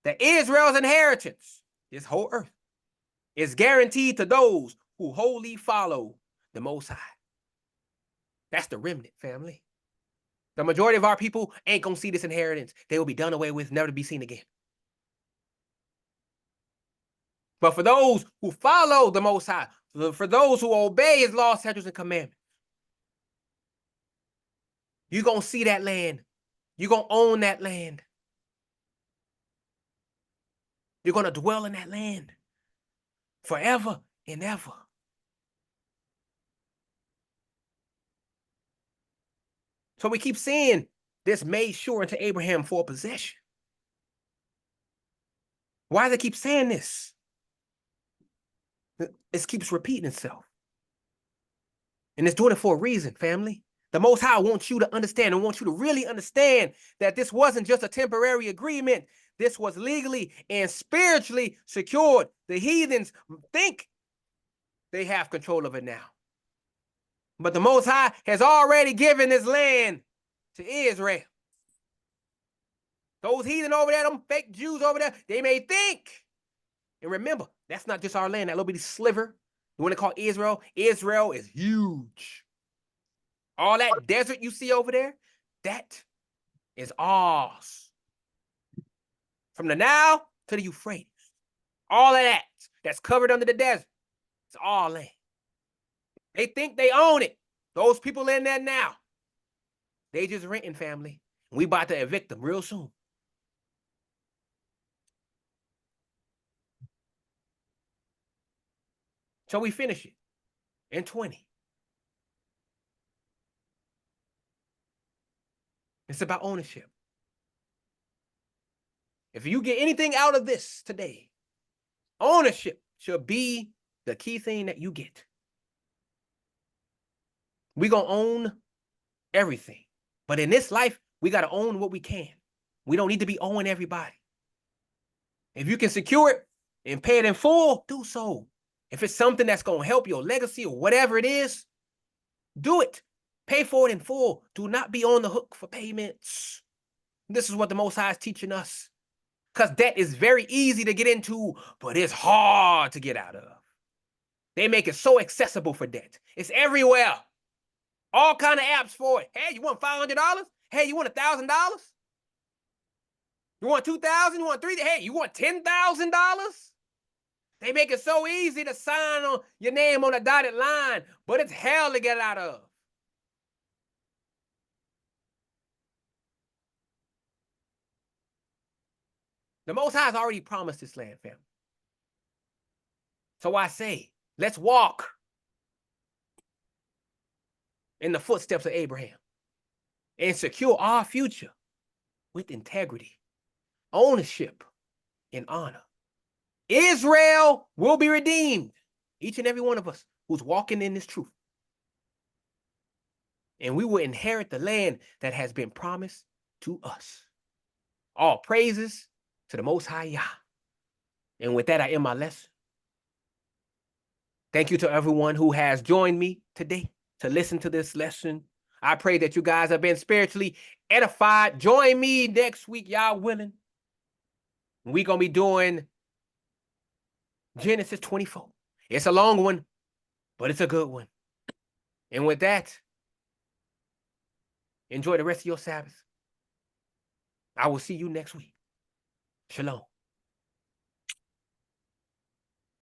that Israel's inheritance, this whole earth, is guaranteed to those who wholly follow the Most High. That's the remnant, family. The majority of our people ain't going to see this inheritance. They will be done away with, never to be seen again. But for those who follow the Most High, for those who obey his laws, statutes, and commandments, you're going to see that land. You're going to own that land. You're going to dwell in that land forever and ever. So we keep seeing this made sure unto Abraham for possession. Why do they keep saying this? It keeps repeating itself. And it's doing it for a reason, family. The Most High wants you to understand and wants you to really understand that this wasn't just a temporary agreement. This was legally and spiritually secured. The heathens think they have control of it now. But the Most High has already given this land to Israel. Those heathen over there, them fake Jews over there, they may think. And remember, that's not just our land, that little bitty sliver, the one they call Israel. Israel is huge. All that desert you see over there, that is ours. From the Nile to the Euphrates. All of that's covered under the desert. It's all land. They think they own it. Those people in there now, they just renting, family. We about to evict them real soon. So we finish it in 20. It's about ownership. If you get anything out of this today, ownership should be the key thing that you get. We're going to own everything. But in this life, we got to own what we can. We don't need to be owing everybody. If you can secure it and pay it in full, do so. If it's something that's going to help your legacy or whatever it is, do it. Pay for it in full. Do not be on the hook for payments. This is what the Most High is teaching us. Because debt is very easy to get into, but it's hard to get out of. They make it so accessible for debt. It's everywhere. All kind of apps for it. Hey, you want $500? Hey, you want $1,000? You want $2,000? You want $3,000? Hey, you want $10,000? They make it so easy to sign on your name on a dotted line, but it's hell to get out of. The Most High has already promised this land, family. So I say, let's walk in the footsteps of Abraham and secure our future with integrity, ownership, and honor. Israel will be redeemed, each and every one of us who's walking in this truth. And we will inherit the land that has been promised to us. All praises to the Most High Yah. And with that, I end my lesson. Thank you to everyone who has joined me today to listen to this lesson. I pray that you guys have been spiritually edified. Join me next week, y'all willing. We're going to be doing Genesis 24. It's a long one, but it's a good one. And with that, enjoy the rest of your Sabbath. I will see you next week. Shalom.